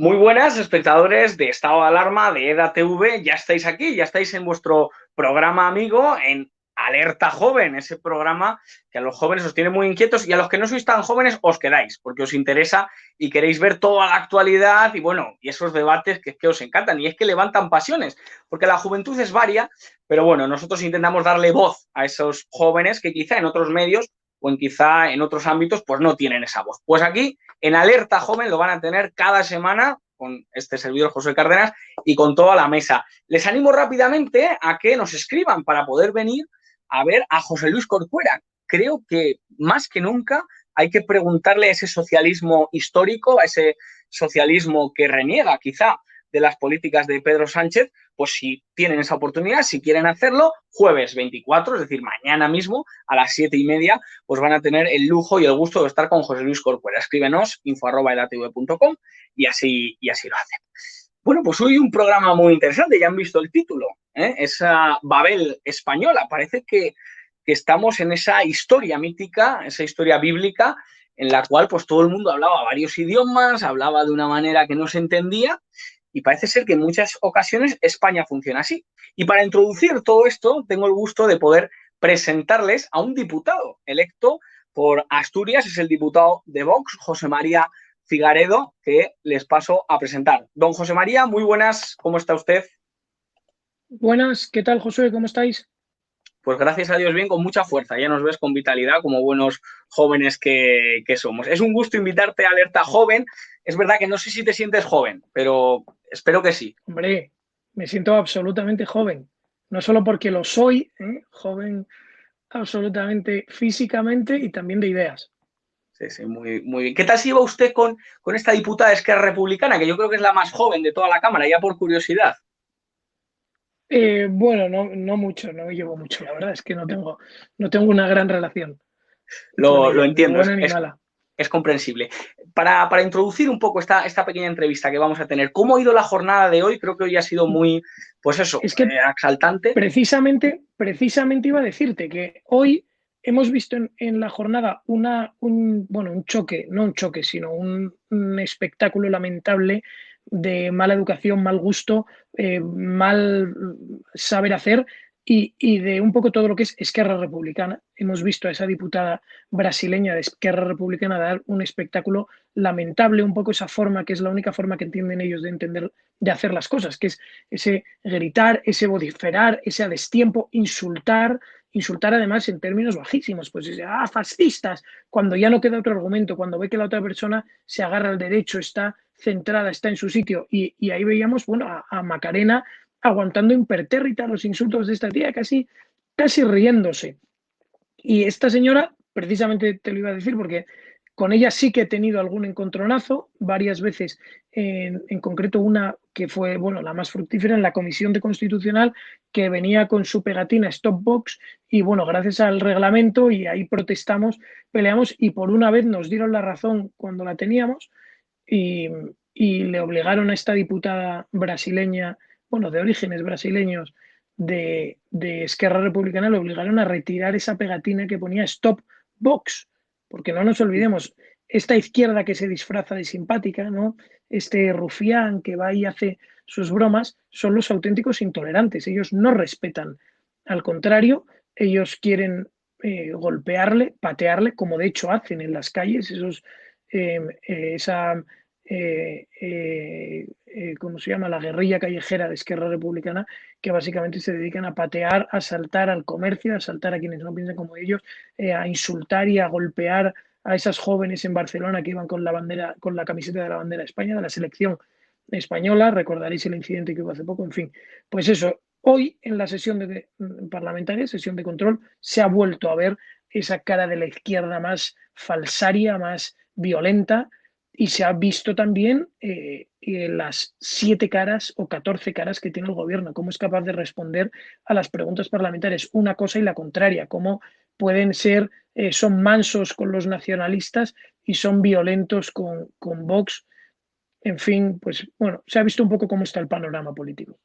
Muy buenas, espectadores de Estado de Alarma, de EDATV. Ya estáis aquí, ya estáis en vuestro programa amigo, en Alerta Joven, ese programa que a los jóvenes os tiene muy inquietos y a los que no sois tan jóvenes os quedáis, porque os interesa y queréis ver toda la actualidad y bueno, y esos debates que os encantan y es que levantan pasiones, porque la juventud es varia, pero bueno, nosotros intentamos darle voz a esos jóvenes que quizá en otros medios o quizá en otros ámbitos pues no tienen esa voz. Pues aquí en Alerta Joven lo van a tener cada semana con este servidor José Cárdenas y con toda la mesa. Les animo rápidamente a que nos escriban para poder venir a ver a José Luis Corcuera. Creo que más que nunca hay que preguntarle a ese socialismo histórico, a ese socialismo que reniega quizá de las políticas de Pedro Sánchez, pues si tienen esa oportunidad, si quieren hacerlo, jueves 24, es decir, mañana mismo a las 7:30, pues van a tener el lujo y el gusto de estar con José Luis Corcuera. Escríbenos info@edatv.com y así lo hacen. Bueno, pues hoy un programa muy interesante, ya han visto el título, esa Babel española. Parece que estamos en esa historia mítica, esa historia bíblica, en la cual pues todo el mundo hablaba varios idiomas, hablaba de una manera que no se entendía, y parece ser que en muchas ocasiones España funciona así. Y para introducir todo esto, tengo el gusto de poder presentarles a un diputado electo por Asturias, es el diputado de Vox, José María Figaredo, que les paso a presentar. Don José María, muy buenas, ¿cómo está usted? Buenas, ¿qué tal, Josué? ¿Cómo estáis? Pues gracias a Dios bien, con mucha fuerza. Ya nos ves con vitalidad como buenos jóvenes que somos. Es un gusto invitarte a Alerta Joven. Es verdad que no sé si te sientes joven, pero espero que sí. Hombre, me siento absolutamente joven. No solo porque lo soy, joven absolutamente físicamente y también de ideas. Sí, sí, muy, muy bien. ¿Qué tal se lleva usted con esta diputada de Esquerra Republicana, que yo creo que es la más joven de toda la Cámara, ya por curiosidad? Bueno, no mucho, no me llevo mucho, la verdad es que no tengo una gran relación con Lo ella, ni entiendo, buena ni mala. es comprensible. Para introducir un poco esta pequeña entrevista que vamos a tener, ¿cómo ha ido la jornada de hoy? Creo que hoy ha sido muy, pues eso, Es que exaltante. precisamente iba a decirte que hoy hemos visto en la jornada un choque, no un choque, sino un espectáculo lamentable de mala educación, mal gusto, mal saber hacer y de un poco todo lo que es Esquerra Republicana. Hemos visto a esa diputada brasileña de Esquerra Republicana dar un espectáculo lamentable, un poco esa forma que es la única forma que entienden ellos de entender, de hacer las cosas, que es ese gritar, ese vociferar, ese a destiempo, insultar además en términos bajísimos, pues fascistas, cuando ya no queda otro argumento, cuando ve que la otra persona se agarra al derecho, está centrada, está en su sitio, y ahí veíamos, bueno, a Macarena aguantando impertérrita los insultos de esta tía, casi riéndose. Y esta señora, precisamente te lo iba a decir, porque con ella sí que he tenido algún encontronazo, varias veces, en concreto una que fue, bueno, la más fructífera en la Comisión de Constitucional, que venía con su pegatina Stop Box, y bueno, gracias al reglamento, y ahí protestamos, peleamos, y por una vez nos dieron la razón cuando la teníamos, y, y le obligaron a esta diputada brasileña, bueno, de orígenes brasileños, de Esquerra Republicana, le obligaron a retirar esa pegatina que ponía Stop Vox, porque no nos olvidemos, esta izquierda que se disfraza de simpática, ¿no? Este rufián que va y hace sus bromas, son los auténticos intolerantes. Ellos no respetan, al contrario, ellos quieren golpearle, patearle, como de hecho hacen en las calles, esa ¿cómo se llama? La guerrilla callejera de Esquerra Republicana, que básicamente se dedican a patear, a asaltar al comercio, a asaltar a quienes no piensan como ellos, a insultar y a golpear a esas jóvenes en Barcelona que iban con la bandera, con la camiseta de la bandera de España, de la selección española. Recordaréis el incidente que hubo hace poco. En fin, pues eso. Hoy en la sesión parlamentaria, sesión de control, se ha vuelto a ver esa cara de la izquierda más falsaria, más violenta, y se ha visto también las 7 caras o 14 caras que tiene el gobierno, cómo es capaz de responder a las preguntas parlamentarias, una cosa y la contraria, cómo pueden ser, son mansos con los nacionalistas y son violentos con Vox. En fin, pues bueno, se ha visto un poco cómo está el panorama político.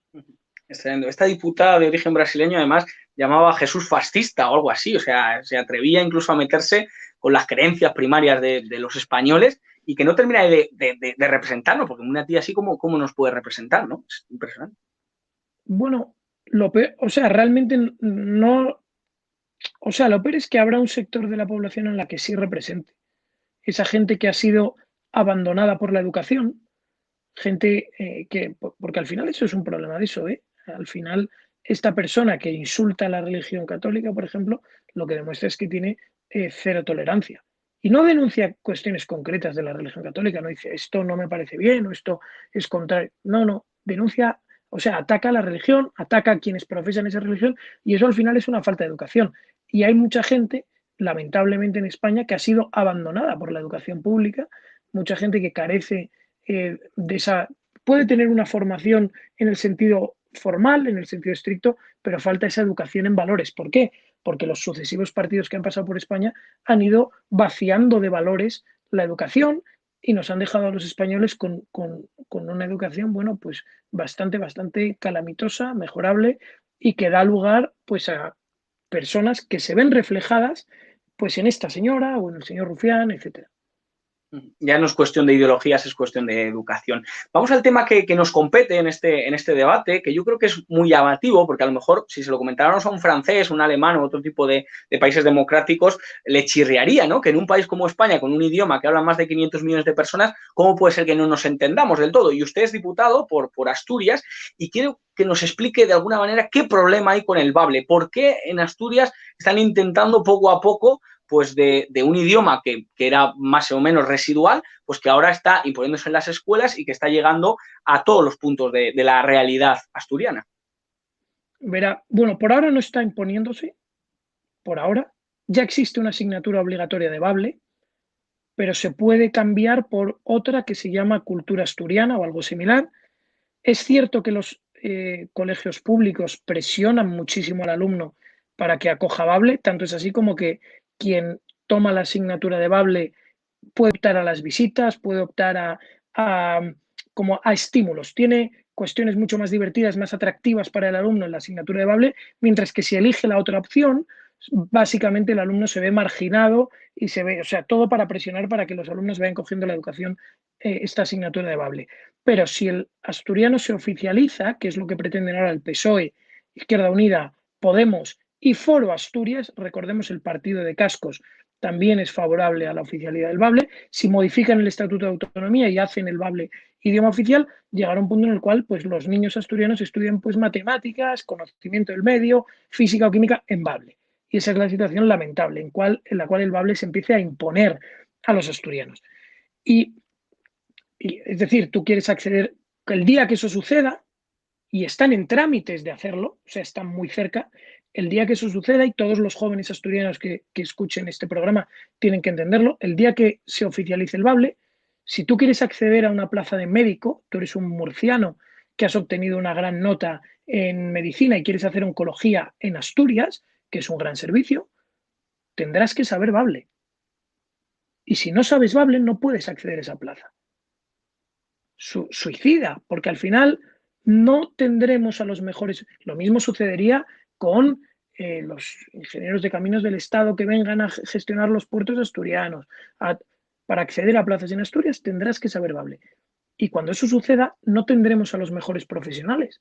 Excelente. Esta diputada de origen brasileño, además, llamaba a Jesús fascista o algo así, o sea, se atrevía incluso a meterse con las creencias primarias de los españoles y que no termina de representarnos, porque una tía así como nos puede representar, ¿no? Es impresionante. Bueno, lo peor, o sea, realmente no, o sea, lo peor es que habrá un sector de la población en la que sí represente. Esa gente que ha sido abandonada por la educación, gente porque al final eso es un problema de eso, ¿eh? Al final, esta persona que insulta a la religión católica, por ejemplo, lo que demuestra es que tiene cero tolerancia. Y no denuncia cuestiones concretas de la religión católica, no dice esto no me parece bien o esto es contrario. No, no, denuncia, o sea, ataca a la religión, ataca a quienes profesan esa religión y eso al final es una falta de educación. Y hay mucha gente, lamentablemente en España, que ha sido abandonada por la educación pública, mucha gente que carece de esa, puede tener una formación en el sentido formal, en el sentido estricto, pero falta esa educación en valores. ¿Por qué? Porque los sucesivos partidos que han pasado por España han ido vaciando de valores la educación y nos han dejado a los españoles con una educación, bueno, pues bastante calamitosa, mejorable y que da lugar pues a personas que se ven reflejadas pues en esta señora o en el señor Rufián, etcétera. Ya no es cuestión de ideologías, es cuestión de educación. Vamos al tema que nos compete en este debate, que yo creo que es muy llamativo, porque a lo mejor si se lo comentáramos a un francés, un alemán o otro tipo de países democráticos, le chirriaría, ¿no? Que en un país como España, con un idioma que hablan más de 500 millones de personas, ¿cómo puede ser que no nos entendamos del todo? Y usted es diputado por Asturias y quiero que nos explique de alguna manera qué problema hay con el bable, por qué en Asturias están intentando poco a poco pues de un idioma que era más o menos residual, pues que ahora está imponiéndose en las escuelas y que está llegando a todos los puntos de la realidad asturiana. Verá, bueno, por ahora no está imponiéndose, por ahora. Ya existe una asignatura obligatoria de Bable, pero se puede cambiar por otra que se llama cultura asturiana o algo similar. Es cierto que los colegios públicos presionan muchísimo al alumno para que acoja Bable, tanto es así como que quien toma la asignatura de Bable puede optar a las visitas, puede optar a, como a estímulos. Tiene cuestiones mucho más divertidas, más atractivas para el alumno en la asignatura de Bable, mientras que si elige la otra opción, básicamente el alumno se ve marginado y se ve, o sea, todo para presionar para que los alumnos vayan cogiendo la educación, esta asignatura de Bable. Pero si el asturiano se oficializa, que es lo que pretenden ahora el PSOE, Izquierda Unida, Podemos y Foro Asturias, recordemos el partido de Cascos, también es favorable a la oficialidad del Bable. Si modifican el Estatuto de Autonomía y hacen el Bable idioma oficial, llegará un punto en el cual pues, los niños asturianos estudian pues, matemáticas, conocimiento del medio, física o química en Bable. Y esa es la situación lamentable en la cual el Bable se empiece a imponer a los asturianos. Y es decir, tú quieres acceder, el día que eso suceda, y están en trámites de hacerlo, o sea, están muy cerca, el día que eso suceda, y todos los jóvenes asturianos que escuchen este programa tienen que entenderlo, el día que se oficialice el Bable, si tú quieres acceder a una plaza de médico, tú eres un murciano que has obtenido una gran nota en medicina y quieres hacer oncología en Asturias, que es un gran servicio, tendrás que saber Bable. Y si no sabes Bable, no puedes acceder a esa plaza. Suicida, porque al final no tendremos a los mejores. Lo mismo sucedería con los ingenieros de caminos del Estado que vengan a gestionar los puertos asturianos. Para acceder a plazas en Asturias tendrás que saber Bable. Y cuando eso suceda, no tendremos a los mejores profesionales.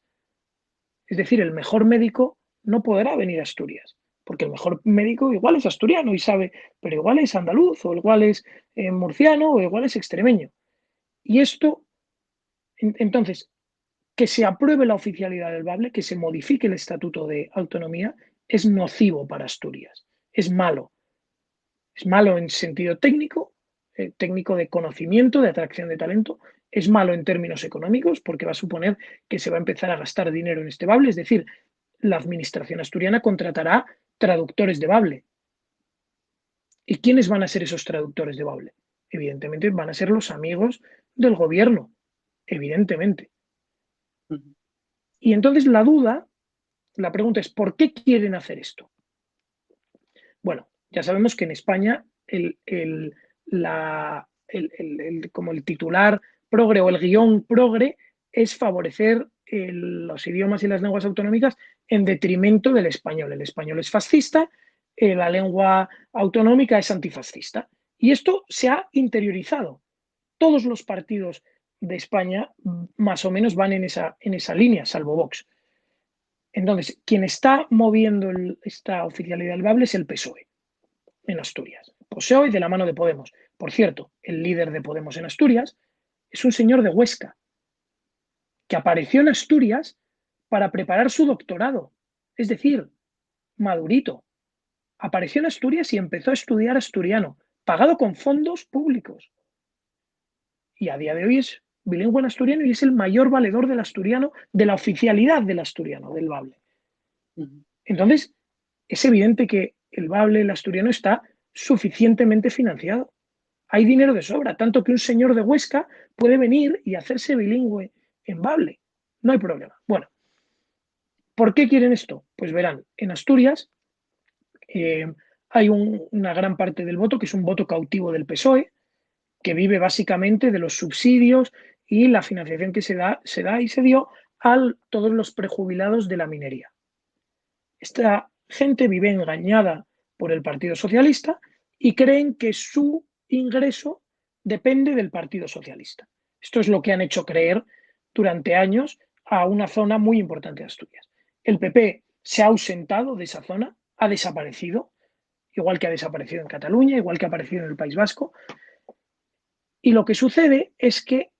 Es decir, el mejor médico no podrá venir a Asturias, porque el mejor médico igual es asturiano y sabe, pero igual es andaluz, o igual es murciano, o igual es extremeño. Y esto, entonces, que se apruebe la oficialidad del Bable, que se modifique el Estatuto de Autonomía, es nocivo para Asturias. Es malo. Es malo en sentido técnico, técnico de conocimiento, de atracción de talento. Es malo en términos económicos porque va a suponer que se va a empezar a gastar dinero en este Bable. Es decir, la administración asturiana contratará traductores de Bable. ¿Y quiénes van a ser esos traductores de Bable? Evidentemente van a ser los amigos del gobierno. Evidentemente. Y entonces la pregunta es, ¿por qué quieren hacer esto? Bueno, ya sabemos que en España como el titular progre o el guión progre es favorecer los idiomas y las lenguas autonómicas en detrimento del español. El español es fascista, la lengua autonómica es antifascista. Y esto se ha interiorizado. Todos los partidos de España más o menos van en esa línea, salvo Vox. Entonces, quien está moviendo esta oficialidad del Bable es el PSOE en Asturias. PSOE de la mano de Podemos. Por cierto, el líder de Podemos en Asturias es un señor de Huesca que apareció en Asturias para preparar su doctorado. Es decir, Madurito. Apareció en Asturias y empezó a estudiar asturiano, pagado con fondos públicos. Y a día de hoy es bilingüe en asturiano y es el mayor valedor del asturiano, de la oficialidad del asturiano, del Bable. Entonces, es evidente que el Bable, el asturiano, está suficientemente financiado. Hay dinero de sobra, tanto que un señor de Huesca puede venir y hacerse bilingüe en Bable. No hay problema. Bueno, ¿por qué quieren esto? Pues verán, en Asturias hay una gran parte del voto que es un voto cautivo del PSOE, que vive básicamente de los subsidios y la financiación que se da y se dio a todos los prejubilados de la minería. Esta gente vive engañada por el Partido Socialista y creen que su ingreso depende del Partido Socialista. Esto es lo que han hecho creer durante años a una zona muy importante de Asturias. El PP se ha ausentado de esa zona, ha desaparecido, igual que ha desaparecido en Cataluña, igual que ha aparecido en el País Vasco. Y lo que sucede es que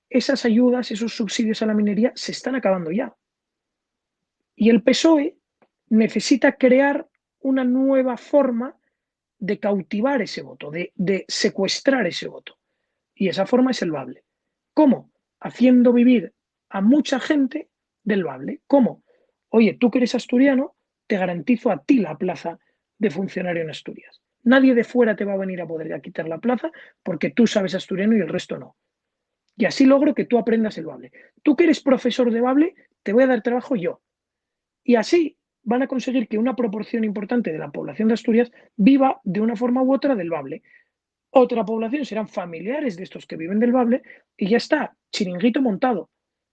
esas ayudas, esos subsidios a la minería se están acabando ya. Y el PSOE necesita crear una nueva forma de cautivar ese voto, de secuestrar ese voto. Y esa forma es el Bable. ¿Cómo? Haciendo vivir a mucha gente del Bable. ¿Cómo? Oye, tú que eres asturiano, te garantizo a ti la plaza de funcionario en Asturias. Nadie de fuera te va a venir a poder quitar la plaza porque tú sabes asturiano y el resto no. Y así logro que tú aprendas el Bable. Tú que eres profesor de Bable, te voy a dar trabajo yo. Y así van a conseguir que una proporción importante de la población de Asturias viva de una forma u otra del Bable. Otra población serán familiares de estos que viven del Bable y ya está, chiringuito montado.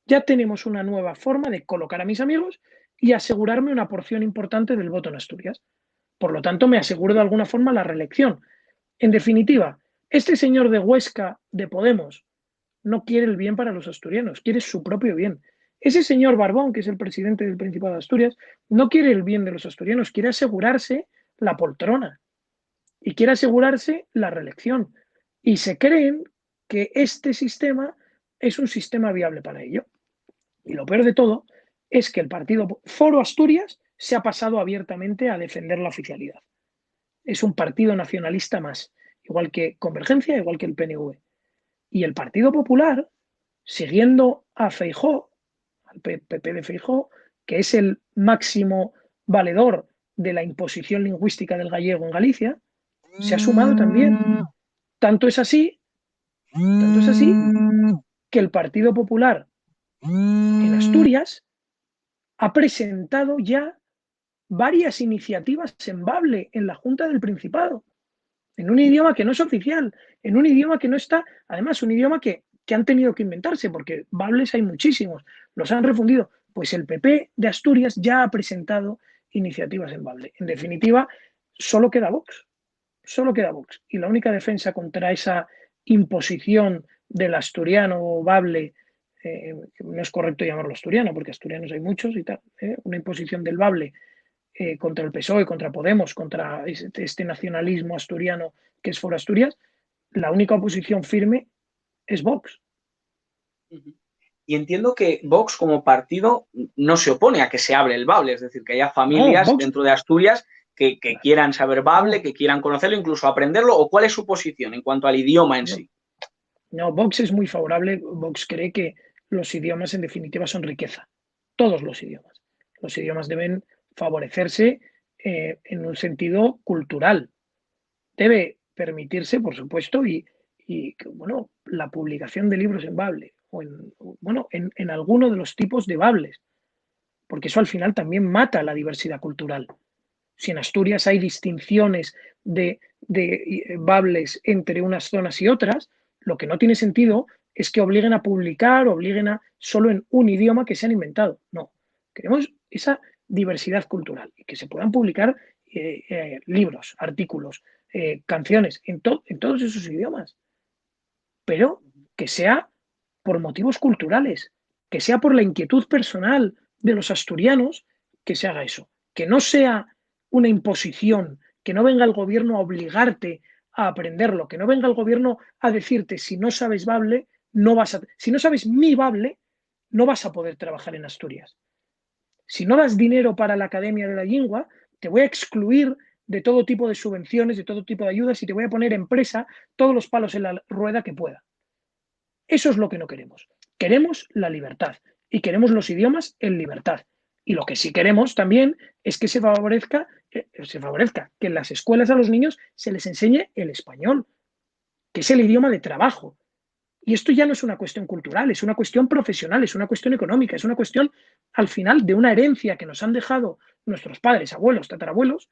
Ya tenemos una nueva forma de colocar a mis amigos y asegurarme una porción importante del voto en Asturias. Por lo tanto, me aseguro de alguna forma la reelección. En definitiva, este señor de Huesca, de Podemos, no quiere el bien para los asturianos, quiere su propio bien. Ese señor Barbón, que es el presidente del Principado de Asturias, no quiere el bien de los asturianos, quiere asegurarse la poltrona y quiere asegurarse la reelección. Y se creen que este sistema es un sistema viable para ello. Y lo peor de todo es que el partido Foro Asturias se ha pasado abiertamente a defender la oficialidad. Es un partido nacionalista más, igual que Convergencia, igual que el PNV. Y el Partido Popular, siguiendo a Feijóo, al PP de Feijóo, que es el máximo valedor de la imposición lingüística del gallego en Galicia, se ha sumado también. Tanto es así que el Partido Popular en Asturias ha presentado ya varias iniciativas en Bable en la Junta del Principado, en un idioma que no es oficial, en un idioma que no está, además un idioma que han tenido que inventarse, porque Bables hay muchísimos, los han refundido. Pues el PP de Asturias ya ha presentado iniciativas en Bable. En definitiva, solo queda Vox, solo queda Vox. Y la única defensa contra esa imposición del asturiano Bable, no es correcto llamarlo asturiano, porque asturianos hay muchos y tal, una imposición del Bable contra el PSOE, contra Podemos, contra este nacionalismo asturiano que es Foro Asturias, la única oposición firme es Vox. Y entiendo que Vox como partido no se opone a que se hable el Bable, es decir, que haya familias dentro de Asturias que quieran saber Bable, que quieran conocerlo, incluso aprenderlo, o cuál es su posición en cuanto al idioma en sí. No, Vox es muy favorable. Vox cree que los idiomas en definitiva son riqueza, todos los idiomas. Los idiomas deben favorecerse en un sentido cultural. Debe permitirse, por supuesto, y bueno, la publicación de libros en Bable o en alguno de los tipos de Bables, porque eso al final también mata la diversidad cultural. Si en Asturias hay distinciones de Bables entre unas zonas y otras, lo que no tiene sentido es que obliguen a publicar, obliguen a solo en un idioma que se han inventado. No, queremos esa diversidad cultural y que se puedan publicar libros, artículos, canciones en todos esos idiomas. pero que sea por motivos culturales, que sea por la inquietud personal de los asturianos, que se haga eso, que no sea una imposición, que no venga el gobierno a obligarte a aprenderlo, que no venga el gobierno a decirte si no sabes bable, si no sabes mi bable, no vas a poder trabajar en Asturias. Si no das dinero para la Academia de la Lengua, te voy a excluir de todo tipo de subvenciones, de todo tipo de ayudas y te voy a poner en presa todos los palos en la rueda que pueda. Eso es lo que no queremos. Queremos la libertad y queremos los idiomas en libertad. Y lo que sí queremos también es que se favorezca que en las escuelas a los niños se les enseñe el español, que es el idioma de trabajo. Y esto ya no es una cuestión cultural, es una cuestión profesional, es una cuestión económica, es una cuestión, al final, de una herencia que nos han dejado nuestros padres, abuelos, tatarabuelos,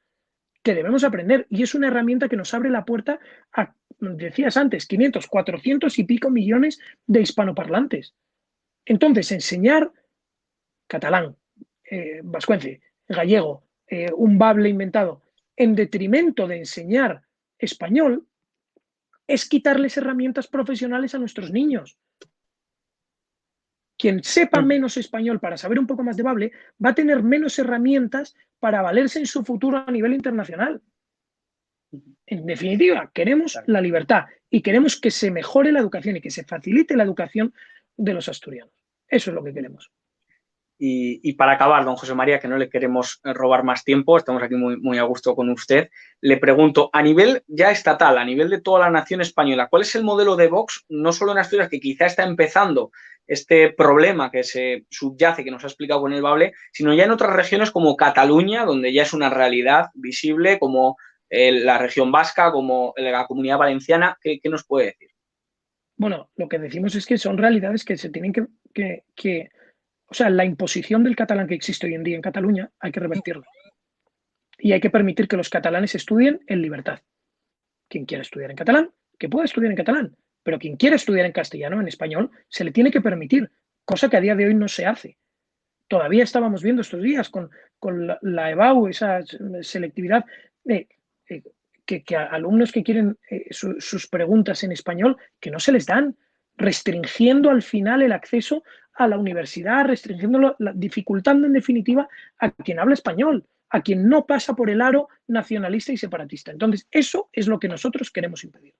que debemos aprender. Y es una herramienta que nos abre la puerta a, decías antes, 500, 400 y pico millones de hispanoparlantes. Entonces, enseñar catalán, vascuence, gallego, un bable inventado, en detrimento de enseñar español, es quitarles herramientas profesionales a nuestros niños. Quien sepa menos español para saber un poco más de bable va a tener menos herramientas para valerse en su futuro a nivel internacional. En definitiva, queremos la libertad y queremos que se mejore la educación y que se facilite la educación de los asturianos. Eso es lo que queremos. Y para acabar, don José María, que no le queremos robar más tiempo, estamos aquí muy a gusto con usted, le pregunto, a nivel ya estatal, a nivel de toda la nación española, ¿cuál es el modelo de Vox, no solo en Asturias, que quizá está empezando este problema que se subyace, que nos ha explicado con el bable, sino ya en otras regiones como Cataluña, donde ya es una realidad visible, como la región vasca, como la Comunidad Valenciana? ¿Qué nos puede decir? Bueno, lo que decimos es que son realidades que se tienen que o sea, la imposición del catalán que existe hoy en día en Cataluña hay que revertirla. Y hay que permitir que los catalanes estudien en libertad. Quien quiera estudiar en catalán, que pueda estudiar en catalán. Pero quien quiera estudiar en castellano, en español, se le tiene que permitir, cosa que a día de hoy no se hace. Todavía estábamos viendo estos días con la EBAU, esa selectividad, que a alumnos que quieren sus preguntas en español, que no se les dan, restringiendo al final el acceso a la universidad, restringiéndolo, dificultando en definitiva a quien habla español, a quien no pasa por el aro nacionalista y separatista. Entonces, eso es lo que nosotros queremos impedir.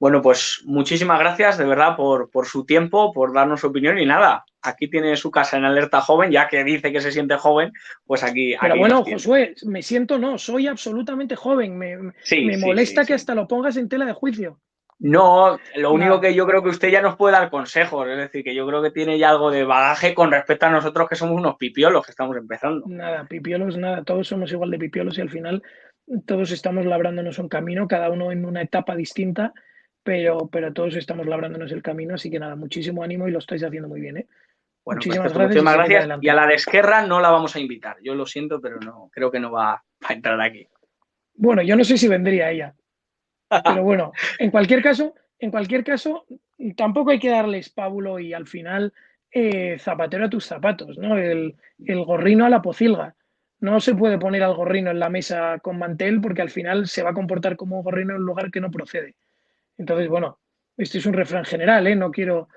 Bueno, pues muchísimas gracias de verdad por su tiempo, por darnos su opinión y nada, aquí tiene su casa en Alerta Joven, ya que dice que se siente joven, pues aquí. Pero aquí bueno, Josué, me siento no, soy absolutamente joven, me molesta que hasta lo pongas en tela de juicio. No, lo único que yo creo que usted ya nos puede dar consejos, es decir, que yo creo que tiene ya algo de bagaje con respecto a nosotros que somos unos pipiolos que estamos empezando. Nada, pipiolos, nada, todos somos igual de pipiolos y al final todos estamos labrándonos un camino, cada uno en una etapa distinta, pero todos estamos labrándonos el camino, así que nada, muchísimo ánimo y lo estáis haciendo muy bien, ¿eh? Bueno, muchísimas gracias. Y a la de Esquerra no la vamos a invitar. Yo lo siento, pero no, creo que no va a entrar aquí. Bueno, yo no sé si vendría ella. Pero bueno, en cualquier caso, tampoco hay que darles pábulo y al final zapatero a tus zapatos, ¿no? El gorrino a la pocilga. No se puede poner al gorrino en la mesa con mantel porque al final se va a comportar como un gorrino en un lugar que no procede. Entonces, bueno, este es un refrán general, ¿eh? No quiero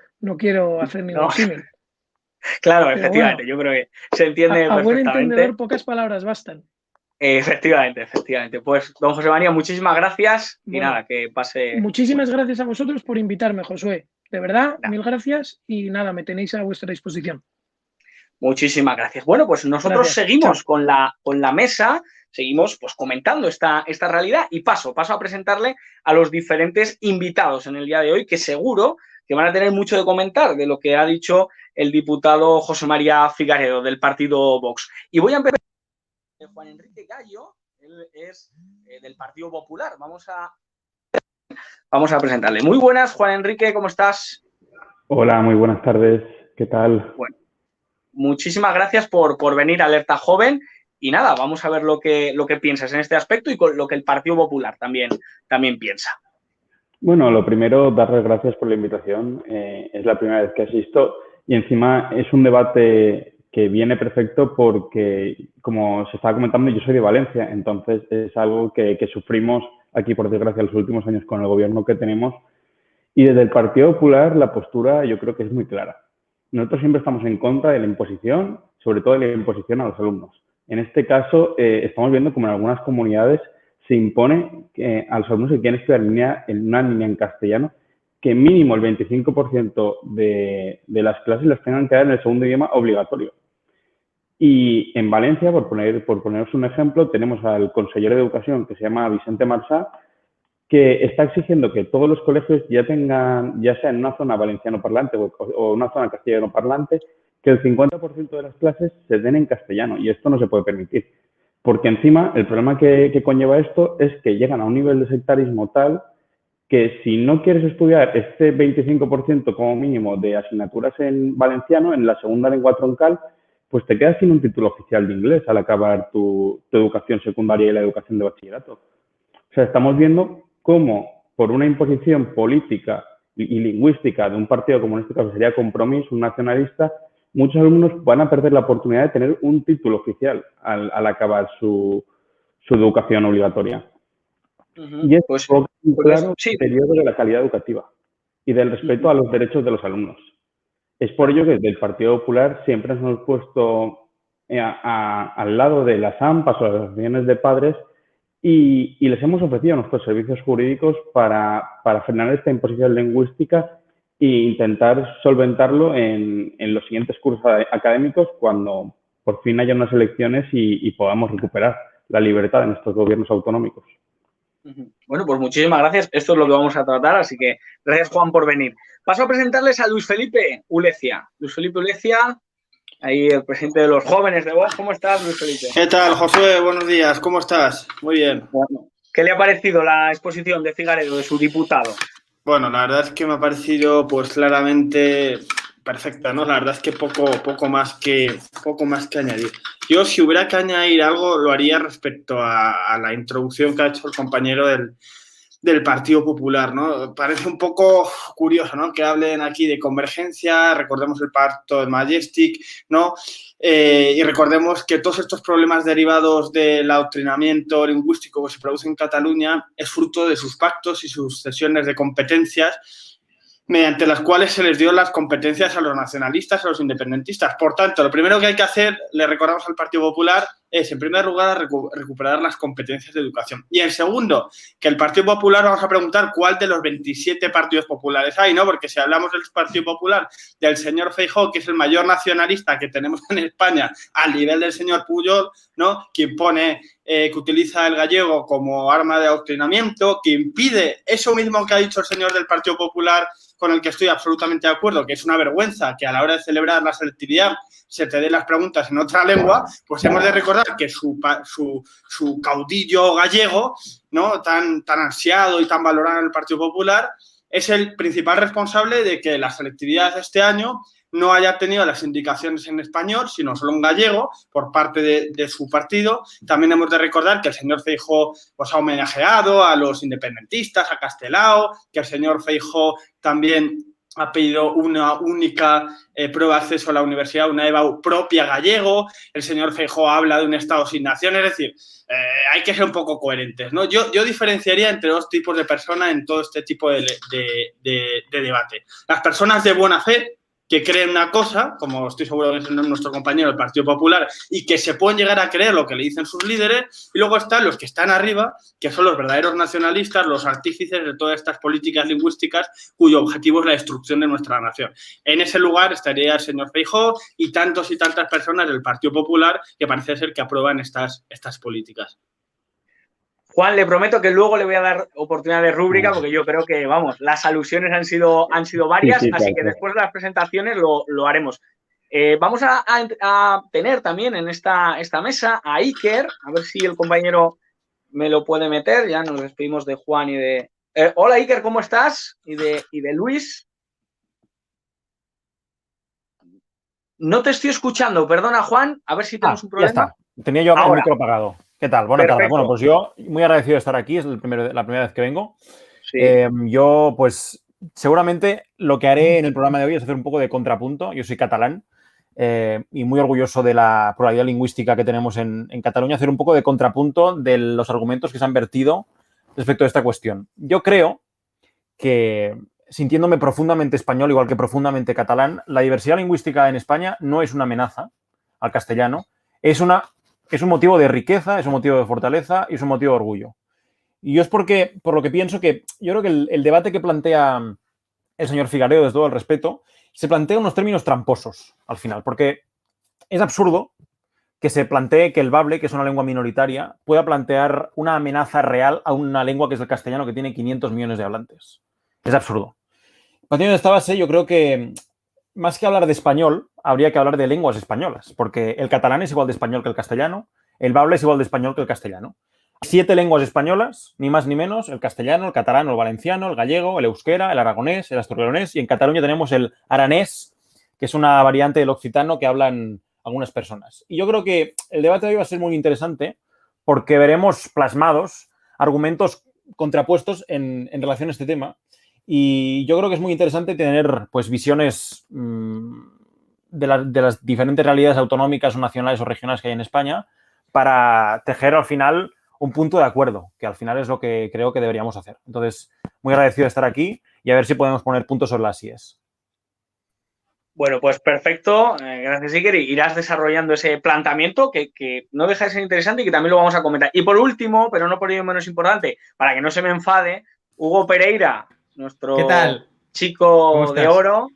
hacer ningún símil. Claro, pero efectivamente, bueno, yo creo que se entiende a buen entendedor, pocas palabras bastan. Efectivamente. Pues, don José María, muchísimas gracias y nada, que pase. Muchísimas gracias a vosotros por invitarme, Josué. De verdad, mil gracias y nada, me tenéis a vuestra disposición. Muchísimas gracias. Bueno, pues nosotros seguimos con la mesa, seguimos pues comentando esta realidad y paso a presentarle a los diferentes invitados en el día de hoy, que seguro que van a tener mucho de comentar de lo que ha dicho el diputado José María Figaredo del partido Vox. Y voy a empezar con Juan Enrique Gallo, él es del Partido Popular. Vamos a presentarle. Muy buenas, Juan Enrique, ¿cómo estás? Hola, muy buenas tardes. ¿Qué tal? Bueno, muchísimas gracias por venir a Alerta Joven y nada, vamos a ver lo que piensas en este aspecto y con lo que el Partido Popular también piensa. Bueno, lo primero, darles gracias por la invitación. Es la primera vez que asisto y encima es un debate que viene perfecto porque, como se estaba comentando, yo soy de Valencia, entonces es algo que sufrimos aquí, por desgracia, en los últimos años con el gobierno que tenemos Y desde el Partido Popular la postura yo creo que es muy clara. Nosotros siempre estamos en contra de la imposición, sobre todo de la imposición a los alumnos. En este caso, estamos viendo como en algunas comunidades se impone a los alumnos que quieren estudiar en una línea en castellano, que mínimo el 25% de las clases las tengan que dar en el segundo idioma obligatorio. Y en Valencia, por poneros un ejemplo, tenemos al consejero de Educación, que se llama Vicente Marsá, que está exigiendo que todos los colegios ya tengan, ya sea en una zona valenciano parlante o una zona castellano parlante, que el 50% de las clases se den en castellano, y esto no se puede permitir. Porque encima el problema que conlleva esto es que llegan a un nivel de sectarismo tal que si no quieres estudiar este 25% como mínimo de asignaturas en valenciano, en la segunda lengua troncal, pues te quedas sin un título oficial de inglés al acabar tu educación secundaria y la educación de bachillerato. O sea, estamos viendo cómo por una imposición política y lingüística de un partido como en este caso sería Compromís, un nacionalista, muchos alumnos van a perder la oportunidad de tener un título oficial al acabar su educación obligatoria. Y es un claro deterioro de la calidad educativa y del respeto a los derechos de los alumnos. Es por ello que desde el Partido Popular siempre nos hemos puesto al lado de las AMPAs o las asociaciones de padres y les hemos ofrecido nuestros servicios jurídicos para frenar esta imposición lingüística e intentar solventarlo en los siguientes cursos académicos cuando por fin haya unas elecciones y podamos recuperar la libertad en estos gobiernos autonómicos. Bueno, pues muchísimas gracias. Esto es lo que vamos a tratar, así que gracias, Juan, por venir. Paso a presentarles a Luis Felipe Ulecia. Luis Felipe Ulecia, ahí el presidente de los jóvenes de Vox. ¿Cómo estás, Luis Felipe? ¿Qué tal, Josué? Buenos días. ¿Cómo estás? Muy bien. Bueno, ¿qué le ha parecido la exposición de Figaredo, de su diputado? Bueno, la verdad es que me ha parecido, pues, claramente perfecta, ¿no? La verdad es que poco más que añadir. Yo, si hubiera que añadir algo, lo haría respecto a la introducción que ha hecho el compañero del Partido Popular, ¿no? Parece un poco curioso, ¿no? Que hablen aquí de convergencia, recordemos el pacto del Majestic, ¿no? Y recordemos que todos estos problemas derivados del adoctrinamiento lingüístico que se produce en Cataluña es fruto de sus pactos y sus cesiones de competencias mediante las cuales se les dio las competencias a los nacionalistas, a los independentistas. Por tanto, lo primero que hay que hacer, le recordamos al Partido Popular, es, en primer lugar, recuperar las competencias de educación. Y en segundo, que el Partido Popular, vamos a preguntar cuál de los 27 partidos populares hay, ¿no? Porque si hablamos del Partido Popular, del señor Feijóo, que es el mayor nacionalista que tenemos en España, al nivel del señor Pujol, ¿no? Que impone, que utiliza el gallego como arma de adoctrinamiento, que impide eso mismo que ha dicho el señor del Partido Popular, con el que estoy absolutamente de acuerdo, que es una vergüenza que a la hora de celebrar la selectividad se te den las preguntas en otra lengua, pues hemos de recordar que su caudillo gallego, ¿no? tan ansiado y tan valorado en el Partido Popular, es el principal responsable de que la selectividad de este año no haya tenido las indicaciones en español, sino solo en gallego, por parte de su partido. También hemos de recordar que el señor Feijóo pues, ha homenajeado a los independentistas, a Castelao, que el señor Feijóo también ha pedido una única prueba de acceso a la universidad, una EBAU propia gallego. El señor Feijóo habla de un Estado sin nación. Es decir, hay que ser un poco coherentes, ¿no? Yo diferenciaría entre dos tipos de personas en todo este tipo de debate. Las personas de buena fe, que creen una cosa, como estoy seguro que es nuestro compañero del Partido Popular, y que se pueden llegar a creer lo que le dicen sus líderes, y luego están los que están arriba, que son los verdaderos nacionalistas, los artífices de todas estas políticas lingüísticas, cuyo objetivo es la destrucción de nuestra nación. En ese lugar estaría el señor Feijóo y tantas personas del Partido Popular que parece ser que aprueban estas políticas. Juan, le prometo que luego le voy a dar oportunidad de rúbrica porque yo creo que, vamos, las alusiones han sido varias, sí, así que después de las presentaciones lo haremos. Vamos a tener también en esta mesa a Iker, a ver si el compañero me lo puede meter, ya nos despedimos de Juan y de... hola Iker, ¿cómo estás? Y de Luis. No te estoy escuchando, perdona Juan, a ver si tenemos un problema. Ya está, tenía yo el micro apagado. ¿Qué tal? Buenas tardes. Bueno, pues yo muy agradecido de estar aquí, es la primera vez que vengo. Sí. Yo, pues, seguramente lo que haré en el programa de hoy es hacer un poco de contrapunto. Yo soy catalán y muy orgulloso de la pluralidad lingüística que tenemos en Cataluña, hacer un poco de contrapunto de los argumentos que se han vertido respecto a esta cuestión. Yo creo que sintiéndome profundamente español, igual que profundamente catalán, la diversidad lingüística en España no es una amenaza al castellano, es un motivo de riqueza, es un motivo de fortaleza y es un motivo de orgullo. Y yo es por lo que pienso que yo creo que el debate que plantea el señor Figaredo, desde todo el respeto, se plantea unos términos tramposos al final, porque es absurdo que se plantee que el bable, que es una lengua minoritaria, pueda plantear una amenaza real a una lengua que es el castellano, que tiene 500 millones de hablantes. Es absurdo. Partiendo de esta base, yo creo que más que hablar de español, habría que hablar de lenguas españolas, porque el catalán es igual de español que el castellano, el bable es igual de español que el castellano. 7 lenguas españolas, ni más ni menos, el castellano, el catalán, el valenciano, el gallego, el euskera, el aragonés, el asturleonés, y en Cataluña tenemos el aranés, que es una variante del occitano que hablan algunas personas. Y yo creo que el debate de hoy va a ser muy interesante porque veremos plasmados argumentos contrapuestos en relación a este tema. Y yo creo que es muy interesante tener pues visiones de las diferentes realidades autonómicas o nacionales o regionales que hay en España para tejer al final un punto de acuerdo, que al final es lo que creo que deberíamos hacer. Entonces, muy agradecido de estar aquí y a ver si podemos poner puntos sobre las IES. Bueno, pues perfecto. Gracias, Iker. Irás desarrollando ese planteamiento que no deja de ser interesante y que también lo vamos a comentar. Y por último, pero no por ello menos importante, para que no se me enfade, Hugo Pereira, nuestro chico de oro.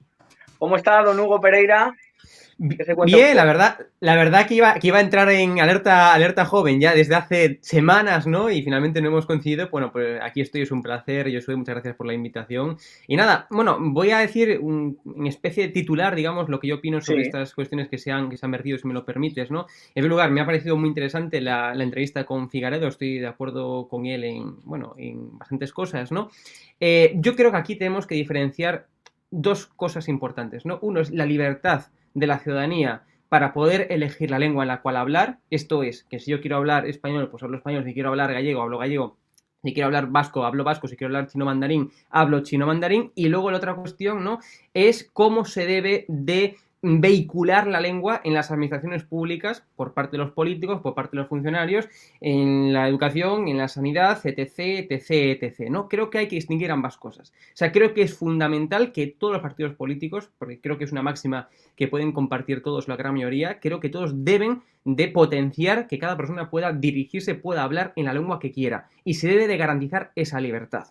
¿Cómo está, don Hugo Pereira? Bien, la verdad que iba a entrar en alerta joven ya desde hace semanas, ¿no? Y finalmente no hemos coincidido. Bueno, pues aquí estoy, es un placer. Yo soy, muchas gracias por la invitación. Y nada, bueno, voy a decir en especie de titular, digamos, lo que yo opino sobre estas cuestiones que se han vertido, si me lo permites, ¿no? En primer lugar, me ha parecido muy interesante la entrevista con Figaredo. Estoy de acuerdo con él en bastantes cosas, ¿no? Yo creo que aquí tenemos que diferenciar dos cosas importantes, ¿no? Uno es la libertad de la ciudadanía para poder elegir la lengua en la cual hablar. Esto es, que si yo quiero hablar español, pues hablo español, si quiero hablar gallego, hablo gallego, si quiero hablar vasco, hablo vasco, si quiero hablar chino mandarín, hablo chino mandarín. Y luego la otra cuestión, ¿no?, es cómo se debe de vehicular la lengua en las administraciones públicas por parte de los políticos, por parte de los funcionarios, en la educación, en la sanidad, etc, etc, etc, ¿no? Creo que hay que distinguir ambas cosas. O sea, creo que es fundamental que todos los partidos políticos, porque creo que es una máxima que pueden compartir todos, la gran mayoría, creo que todos deben de potenciar que cada persona pueda dirigirse, pueda hablar en la lengua que quiera, y se debe de garantizar esa libertad.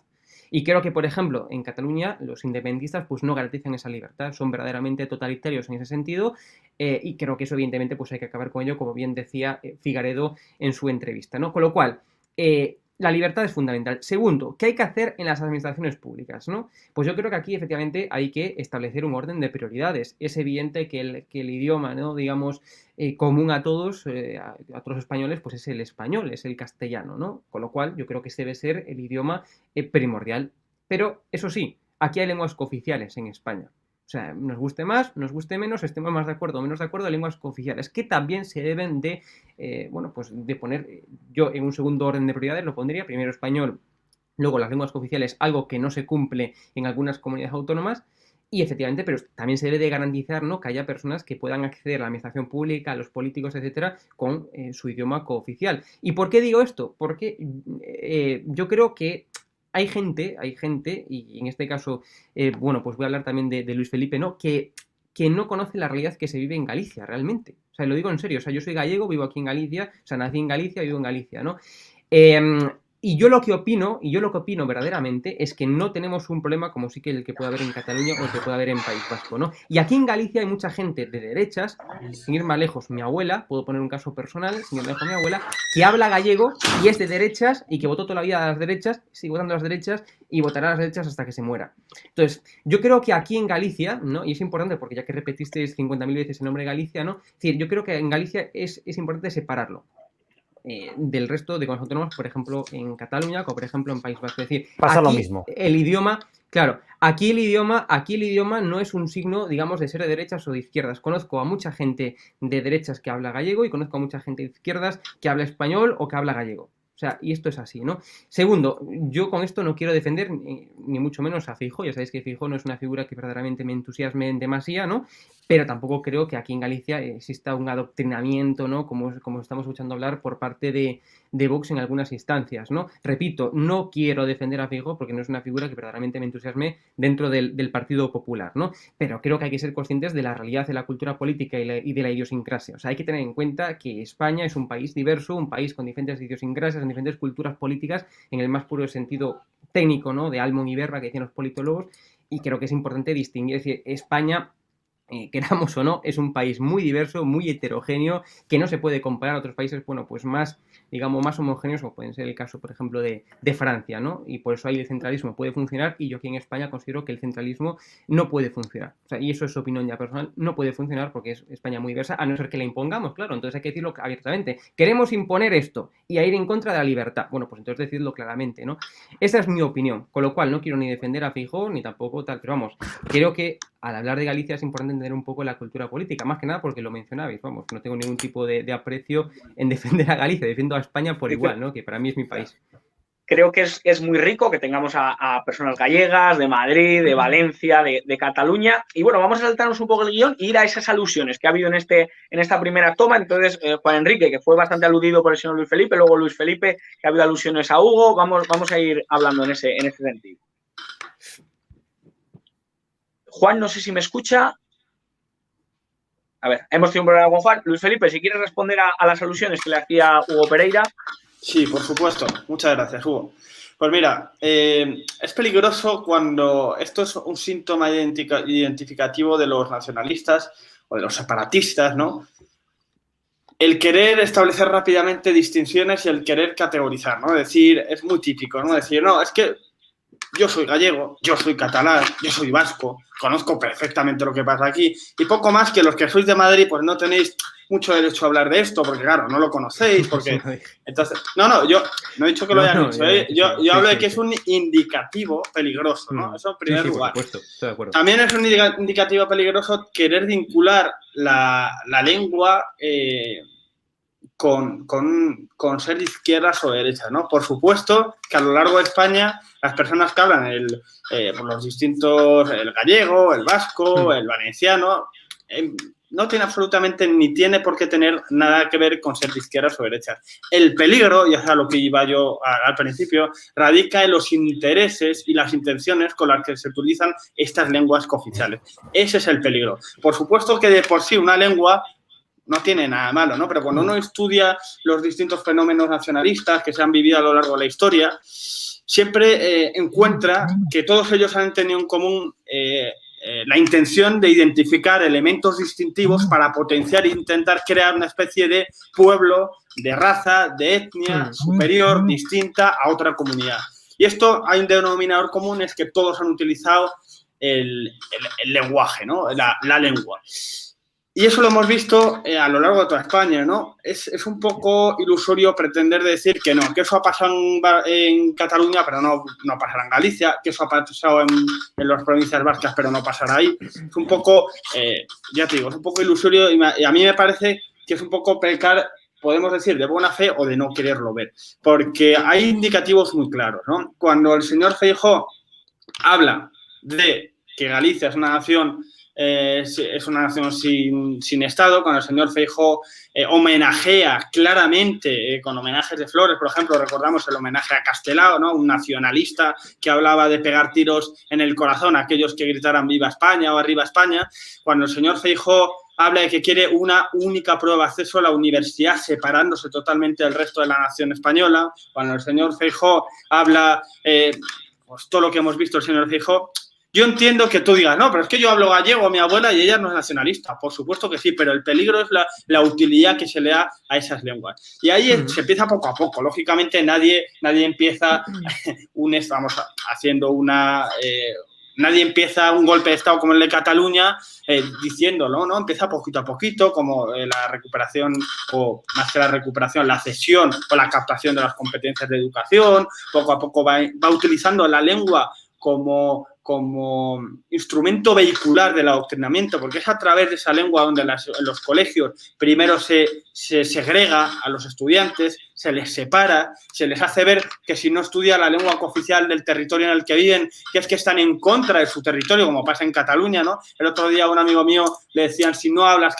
Y creo que, por ejemplo, en Cataluña los independentistas pues no garantizan esa libertad, son verdaderamente totalitarios en ese sentido, y creo que eso evidentemente pues hay que acabar con ello, como bien decía Figaredo en su entrevista, ¿no? Con lo cual, la libertad es fundamental. Segundo, ¿qué hay que hacer en las administraciones públicas, ¿no? Pues yo creo que aquí efectivamente hay que establecer un orden de prioridades. Es evidente que el idioma, ¿no?, digamos, común a todos los españoles, pues es el español, es el castellano, ¿no? Con lo cual yo creo que ese debe ser el idioma primordial. Pero eso sí, aquí hay lenguas cooficiales en España. O sea, nos guste más, nos guste menos, estemos más de acuerdo o menos de acuerdo, lenguas cooficiales que también se deben de, pues de poner, yo en un segundo orden de prioridades lo pondría, primero español, luego las lenguas cooficiales, algo que no se cumple en algunas comunidades autónomas, y efectivamente, pero también se debe de garantizar, ¿no?, que haya personas que puedan acceder a la administración pública, a los políticos, etcétera, con su idioma cooficial. ¿Y por qué digo esto? Porque yo creo que hay gente, y en este caso, pues voy a hablar también de Luis Felipe, ¿no?, que no conoce la realidad que se vive en Galicia, realmente. O sea, lo digo en serio, o sea, yo soy gallego, vivo aquí en Galicia, o sea, nací en Galicia, vivo en Galicia, ¿no? Y yo lo que opino verdaderamente es que no tenemos un problema como sí que el que puede haber en Cataluña o el que puede haber en País Vasco, ¿no? Y aquí en Galicia hay mucha gente de derechas, sin ir más lejos, mi abuela, puedo poner un caso personal, sin ir más lejos, mi abuela, que habla gallego y es de derechas y que votó toda la vida a las derechas, sigue votando a las derechas y votará a las derechas hasta que se muera. Entonces, yo creo que aquí en Galicia, ¿no?, y es importante porque ya que repetiste 50.000 veces el nombre de Galicia, ¿no?, es decir, yo creo que en Galicia es importante separarlo del resto de comunidades autónomas, por ejemplo, en Cataluña o, por ejemplo, en País Vasco. Es decir, pasa lo mismo. El idioma, claro, aquí el idioma no es un signo, digamos, de ser de derechas o de izquierdas. Conozco a mucha gente de derechas que habla gallego y conozco a mucha gente de izquierdas que habla español o que habla gallego. O sea, y esto es así, ¿no? Segundo, yo con esto no quiero defender ni mucho menos a Feijóo. Ya sabéis que Feijóo no es una figura que verdaderamente me entusiasme en demasía, ¿no? pero tampoco creo que aquí en Galicia exista un adoctrinamiento, ¿no? Como estamos escuchando hablar por parte de Vox en algunas instancias, ¿no? Repito, no quiero defender a Feijóo porque no es una figura que verdaderamente me entusiasme dentro del Partido Popular, ¿no? Pero creo que hay que ser conscientes de la realidad de la cultura política y de la idiosincrasia. O sea, hay que tener en cuenta que España es un país diverso, un país con diferentes idiosincrasias, con diferentes culturas políticas, en el más puro sentido técnico, ¿no? De Almon y Berra, que decían los politólogos, y creo que es importante distinguir. Es decir, España, queramos o no, es un país muy diverso, muy heterogéneo, que no se puede comparar a otros países, bueno, pues más, digamos, más homogéneos, como pueden ser el caso, por ejemplo, de Francia, ¿no? Y por eso ahí el centralismo puede funcionar, y yo aquí en España considero que el centralismo no puede funcionar. O sea, y eso es opinión ya personal, no puede funcionar porque es España muy diversa, a no ser que la impongamos, claro. Entonces hay que decirlo abiertamente. Queremos imponer esto y a ir en contra de la libertad. Bueno, pues entonces decidlo claramente, ¿no? Esa es mi opinión, con lo cual no quiero ni defender a Feijóo, ni tampoco tal, pero vamos, creo que al hablar de Galicia es importante entender un poco la cultura política, más que nada porque lo mencionabais, vamos, no tengo ningún tipo de aprecio en defender a Galicia, defiendo a España por igual, ¿no? Que para mí es mi país. Creo que es muy rico que tengamos a personas gallegas, de Madrid, de Valencia, de Cataluña. Y bueno, vamos a saltarnos un poco el guión e ir a esas alusiones que ha habido en esta primera toma. Entonces, Juan Enrique, que fue bastante aludido por el señor Luis Felipe, luego Luis Felipe, que ha habido alusiones a Hugo. Vamos a ir hablando en ese sentido. Juan, no sé si me escucha. A ver, hemos tenido un problema con Juan. Luis Felipe, si quieres responder a las alusiones que le hacía Hugo Pereira. Sí, por supuesto. Muchas gracias, Hugo. Pues mira, es peligroso cuando esto es un síntoma identificativo de los nacionalistas o de los separatistas, ¿no? El querer establecer rápidamente distinciones y el querer categorizar, ¿no? Decir, es muy típico, ¿no? Decir, no, es que yo soy gallego, yo soy catalán, yo soy vasco, conozco perfectamente lo que pasa aquí y poco más que los que sois de Madrid pues no tenéis mucho derecho a hablar de esto porque claro, no lo conocéis, porque entonces, yo no he dicho que lo hayan dicho, yo hablo de que es un indicativo peligroso, ¿no? Eso en primer lugar. Por supuesto, estoy de acuerdo. También es un indicativo peligroso querer vincular la lengua con ser de izquierdas o derechas, ¿no? Por supuesto que a lo largo de España las personas que hablan por los distintos, el gallego, el vasco, el valenciano, no tiene absolutamente ni tiene por qué tener nada que ver con ser de izquierdas o derechas. El peligro, y es a lo que iba yo al principio, radica en los intereses y las intenciones con las que se utilizan estas lenguas cooficiales. Ese es el peligro. Por supuesto que de por sí una lengua no tiene nada malo, ¿no? Pero cuando uno estudia los distintos fenómenos nacionalistas que se han vivido a lo largo de la historia, siempre encuentra que todos ellos han tenido en común la intención de identificar elementos distintivos para potenciar e intentar crear una especie de pueblo, de raza, de etnia superior, distinta a otra comunidad. Y esto hay un denominador común, es que todos han utilizado el lenguaje, ¿no? La lengua. Y eso lo hemos visto a lo largo de toda España, ¿no? Es un poco ilusorio pretender decir que no, que eso ha pasado en Cataluña, pero no pasará en Galicia, que eso ha pasado en las provincias vascas, pero no pasará ahí. Es un poco, ya te digo, es un poco ilusorio y a mí me parece que es un poco pecar, podemos decir, de buena fe o de no quererlo ver, porque hay indicativos muy claros, ¿no? Cuando el señor Feijóo habla de que Galicia es una nación sin Estado, cuando el señor Feijóo homenajea claramente con homenajes de flores, por ejemplo, recordamos el homenaje a Castelao, ¿no? Un nacionalista que hablaba de pegar tiros en el corazón a aquellos que gritaran viva España o arriba España, cuando el señor Feijóo habla de que quiere una única prueba de acceso a la universidad separándose totalmente del resto de la nación española, cuando el señor Feijóo habla, pues todo lo que hemos visto el señor Feijóo. Yo entiendo que tú digas, no, pero es que yo hablo gallego a mi abuela y ella no es nacionalista. Por supuesto que sí, pero el peligro es la utilidad que se le da a esas lenguas. Y ahí se empieza poco a poco. Lógicamente nadie empieza nadie empieza un golpe de Estado como el de Cataluña diciéndolo, ¿no? Empieza poquito a poquito, como la recuperación, o más que la recuperación, la cesión o la captación de las competencias de educación. Poco a poco va utilizando la lengua como instrumento vehicular del adoctrinamiento, porque es a través de esa lengua donde en los colegios primero se segrega a los estudiantes, se les separa, se les hace ver que si no estudia la lengua cooficial del territorio en el que viven, que es que están en contra de su territorio, como pasa en Cataluña, ¿no? El otro día a un amigo mío le decían, si no hablas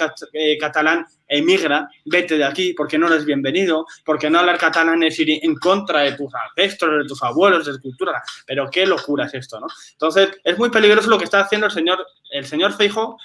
catalán, emigra, vete de aquí, porque no eres bienvenido, porque no hablar catalán es ir en contra de tus ancestros, de tus abuelos, de tu cultura. Pero qué locura es esto, ¿no? Entonces, es muy peligroso lo que está haciendo el señor Feijóo,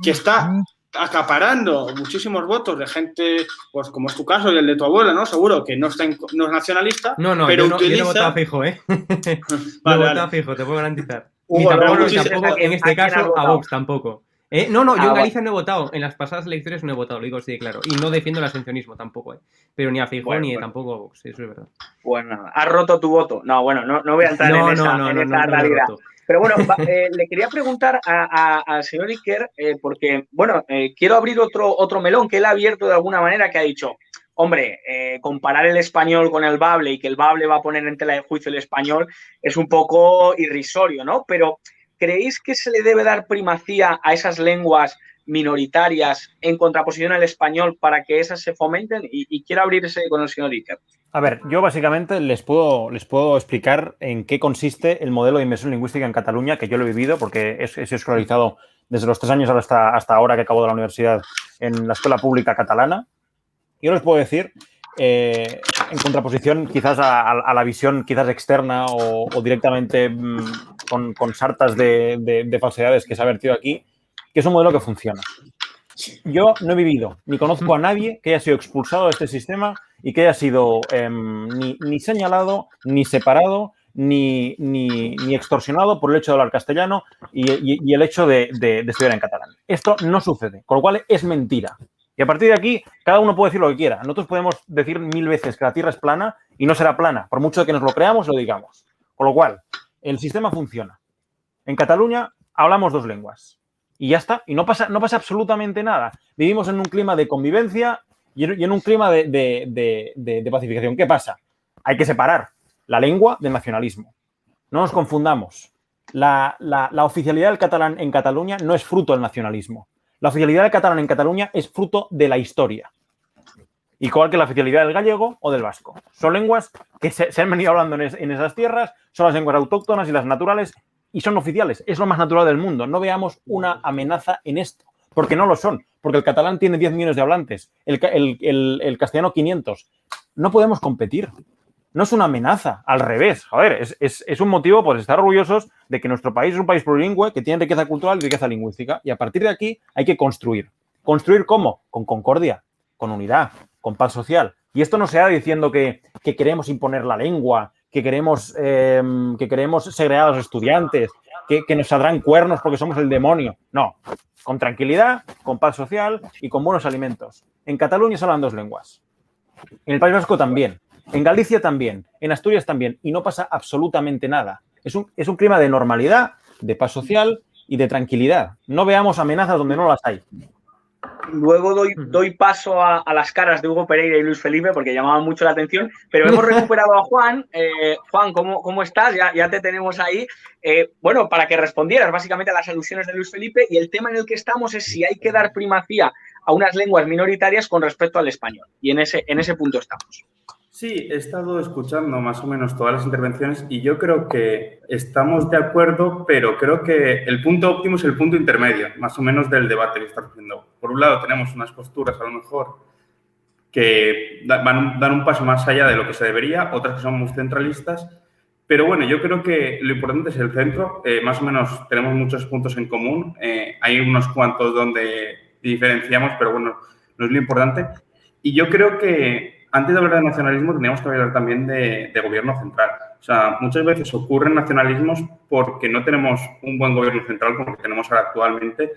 que está acaparando muchísimos votos de gente, pues como es tu caso y el de tu abuela, ¿no? Seguro que no es nacionalista, no, pero yo utiliza... no he votado a Feijóo, ¿eh? No he votado a Feijóo, te puedo garantizar. Hugo, Ni tampoco, en este caso, a Vox tampoco. No, yo en Galicia no he votado. En las pasadas elecciones no he votado, lo digo así de claro. Y no defiendo el abstencionismo tampoco, Pero ni a Feijóo ni tampoco a Vox, eso es verdad. Pues nada, has roto tu voto. No, bueno, no voy a entrar en esa realidad. Pero bueno, le quería preguntar al señor Iker, porque, bueno, quiero abrir otro melón que él ha abierto de alguna manera, que ha dicho, hombre, comparar el español con el bable y que el bable va a poner en tela de juicio el español es un poco irrisorio, ¿no? Pero ¿creéis que se le debe dar primacía a esas lenguas minoritarias en contraposición al español para que esas se fomenten? Y quiero abrirse con el señor Iker. A ver, yo básicamente les puedo explicar en qué consiste el modelo de inmersión lingüística en Cataluña, que yo lo he vivido porque he escolarizado desde los 3 años hasta ahora que acabo de la universidad en la escuela pública catalana. Yo les puedo decir, en contraposición quizás a la visión quizás externa o directamente con sartas de falsedades que se ha vertido aquí, que es un modelo que funciona. Yo no he vivido ni conozco a nadie que haya sido expulsado de este sistema y que haya sido ni señalado, ni separado, ni extorsionado por el hecho de hablar castellano y el hecho de estudiar en catalán. Esto no sucede, con lo cual es mentira. Y a partir de aquí, cada uno puede decir lo que quiera. Nosotros podemos decir 1000 veces que la Tierra es plana y no será plana, por mucho que nos lo creamos, lo digamos. Con lo cual, el sistema funciona. En Cataluña hablamos 2 lenguas. Y ya está. Y no pasa absolutamente nada. Vivimos en un clima de convivencia y en un clima de pacificación. ¿Qué pasa? Hay que separar la lengua del nacionalismo. No nos confundamos. La oficialidad del catalán en Cataluña no es fruto del nacionalismo. La oficialidad del catalán en Cataluña es fruto de la historia. Igual que la oficialidad del gallego o del vasco. Son lenguas que se han venido hablando en esas tierras, son las lenguas autóctonas y las naturales, y son oficiales. Es lo más natural del mundo. No veamos una amenaza en esto, porque no lo son. Porque el catalán tiene 10 millones de hablantes, el castellano 500. No podemos competir. No es una amenaza, al revés. Joder, es un motivo por estar orgullosos de que nuestro país es un país plurilingüe que tiene riqueza cultural y riqueza lingüística. Y a partir de aquí hay que construir. ¿Construir cómo? Con concordia, con unidad, con paz social. Y esto no se da diciendo que queremos imponer la lengua, que queremos segregar a los estudiantes, que nos saldrán cuernos porque somos el demonio. No, con tranquilidad, con paz social y con buenos alimentos. En Cataluña se hablan 2 lenguas. En el País Vasco también. En Galicia también. En Asturias también. Y no pasa absolutamente nada. Es un clima de normalidad, de paz social y de tranquilidad. No veamos amenazas donde no las hay. Luego doy paso a las caras de Hugo Pereira y Luis Felipe porque llamaban mucho la atención, pero hemos recuperado a Juan. Juan, ¿cómo estás? Ya te tenemos ahí. Bueno, para que respondieras básicamente a las alusiones de Luis Felipe, y el tema en el que estamos es si hay que dar primacía a unas lenguas minoritarias con respecto al español. Y en ese punto estamos. Sí, he estado escuchando más o menos todas las intervenciones y yo creo que estamos de acuerdo, pero creo que el punto óptimo es el punto intermedio, más o menos del debate que está haciendo. Por un lado, tenemos unas posturas a lo mejor que dan un paso más allá de lo que se debería, otras que son muy centralistas, pero bueno, yo creo que lo importante es el centro. Más o menos tenemos muchos puntos en común. Hay unos cuantos donde diferenciamos, pero bueno, no es lo importante. Y yo creo que antes de hablar de nacionalismo, teníamos que hablar también de gobierno central. O sea, muchas veces ocurren nacionalismos porque no tenemos un buen gobierno central como el que tenemos ahora actualmente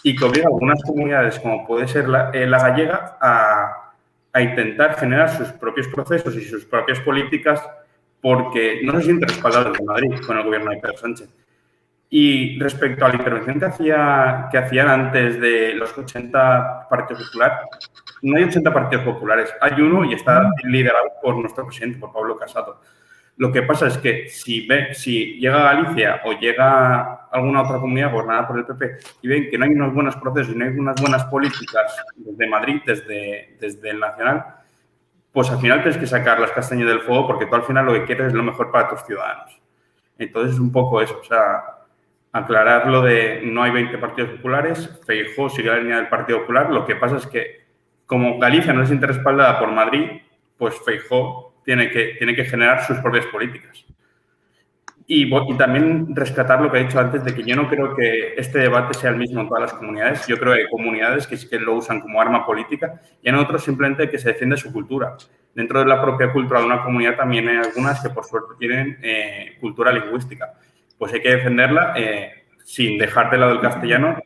y que obliga a algunas comunidades, como puede ser la gallega, a intentar generar sus propios procesos y sus propias políticas porque no se sienten respaldados de Madrid con el gobierno de Pedro Sánchez. Y respecto a la intervención que hacían antes de los 80 partidos populares, no hay 80 partidos populares, hay uno y está liderado por nuestro presidente, por Pablo Casado. Lo que pasa es que si llega a Galicia o llega a alguna otra comunidad gobernada por el PP y ven que no hay unos buenos procesos y no hay unas buenas políticas desde Madrid, desde el nacional, pues al final tienes que sacar las castañas del fuego porque tú al final lo que quieres es lo mejor para tus ciudadanos. Entonces es un poco eso, o sea, aclarar lo de no hay 20 partidos populares, Feijóo sigue la línea del Partido Popular, lo que pasa es que como Galicia no se siente respaldada por Madrid, pues Feijóo tiene que generar sus propias políticas. Y también rescatar lo que he dicho antes de que yo no creo que este debate sea el mismo en todas las comunidades. Yo creo que hay comunidades que sí que lo usan como arma política y en otros simplemente que se defiende su cultura. Dentro de la propia cultura de una comunidad también hay algunas que por suerte tienen cultura lingüística. Pues hay que defenderla sin dejar de lado el castellano,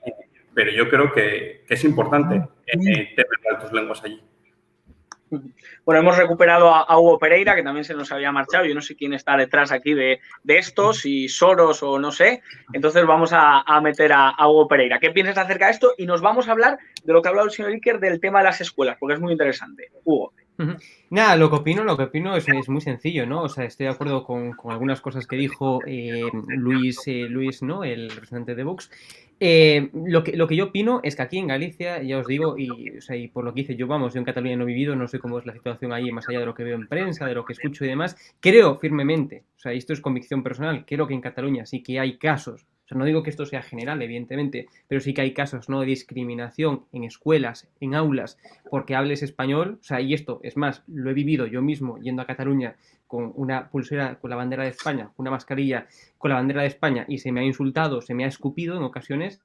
pero yo creo que es importante tener otras lenguas allí. Bueno, hemos recuperado a Hugo Pereira, que también se nos había marchado. Yo no sé quién está detrás aquí de esto, si Soros o no sé. Entonces vamos a meter a Hugo Pereira. ¿Qué piensas acerca de esto? Y nos vamos a hablar de lo que ha hablado el señor Iker del tema de las escuelas, porque es muy interesante. Hugo. Nada, lo que opino es muy sencillo, ¿no? O sea, estoy de acuerdo con algunas cosas que dijo Luis, ¿no? El representante de Vox. Lo que yo opino es que aquí en Galicia, ya os digo, y por lo que hice yo en Cataluña no he vivido, no sé cómo es la situación ahí, más allá de lo que veo en prensa, de lo que escucho y demás, creo firmemente, o sea, esto es convicción personal, creo que en Cataluña sí que hay casos, o sea, no digo que esto sea general, evidentemente, pero sí que hay casos, ¿no?, de discriminación en escuelas, en aulas, porque hables español, o sea, y esto, es más, lo he vivido yo mismo yendo a Cataluña con una pulsera con la bandera de España, una mascarilla con la bandera de España y se me ha insultado, se me ha escupido en ocasiones.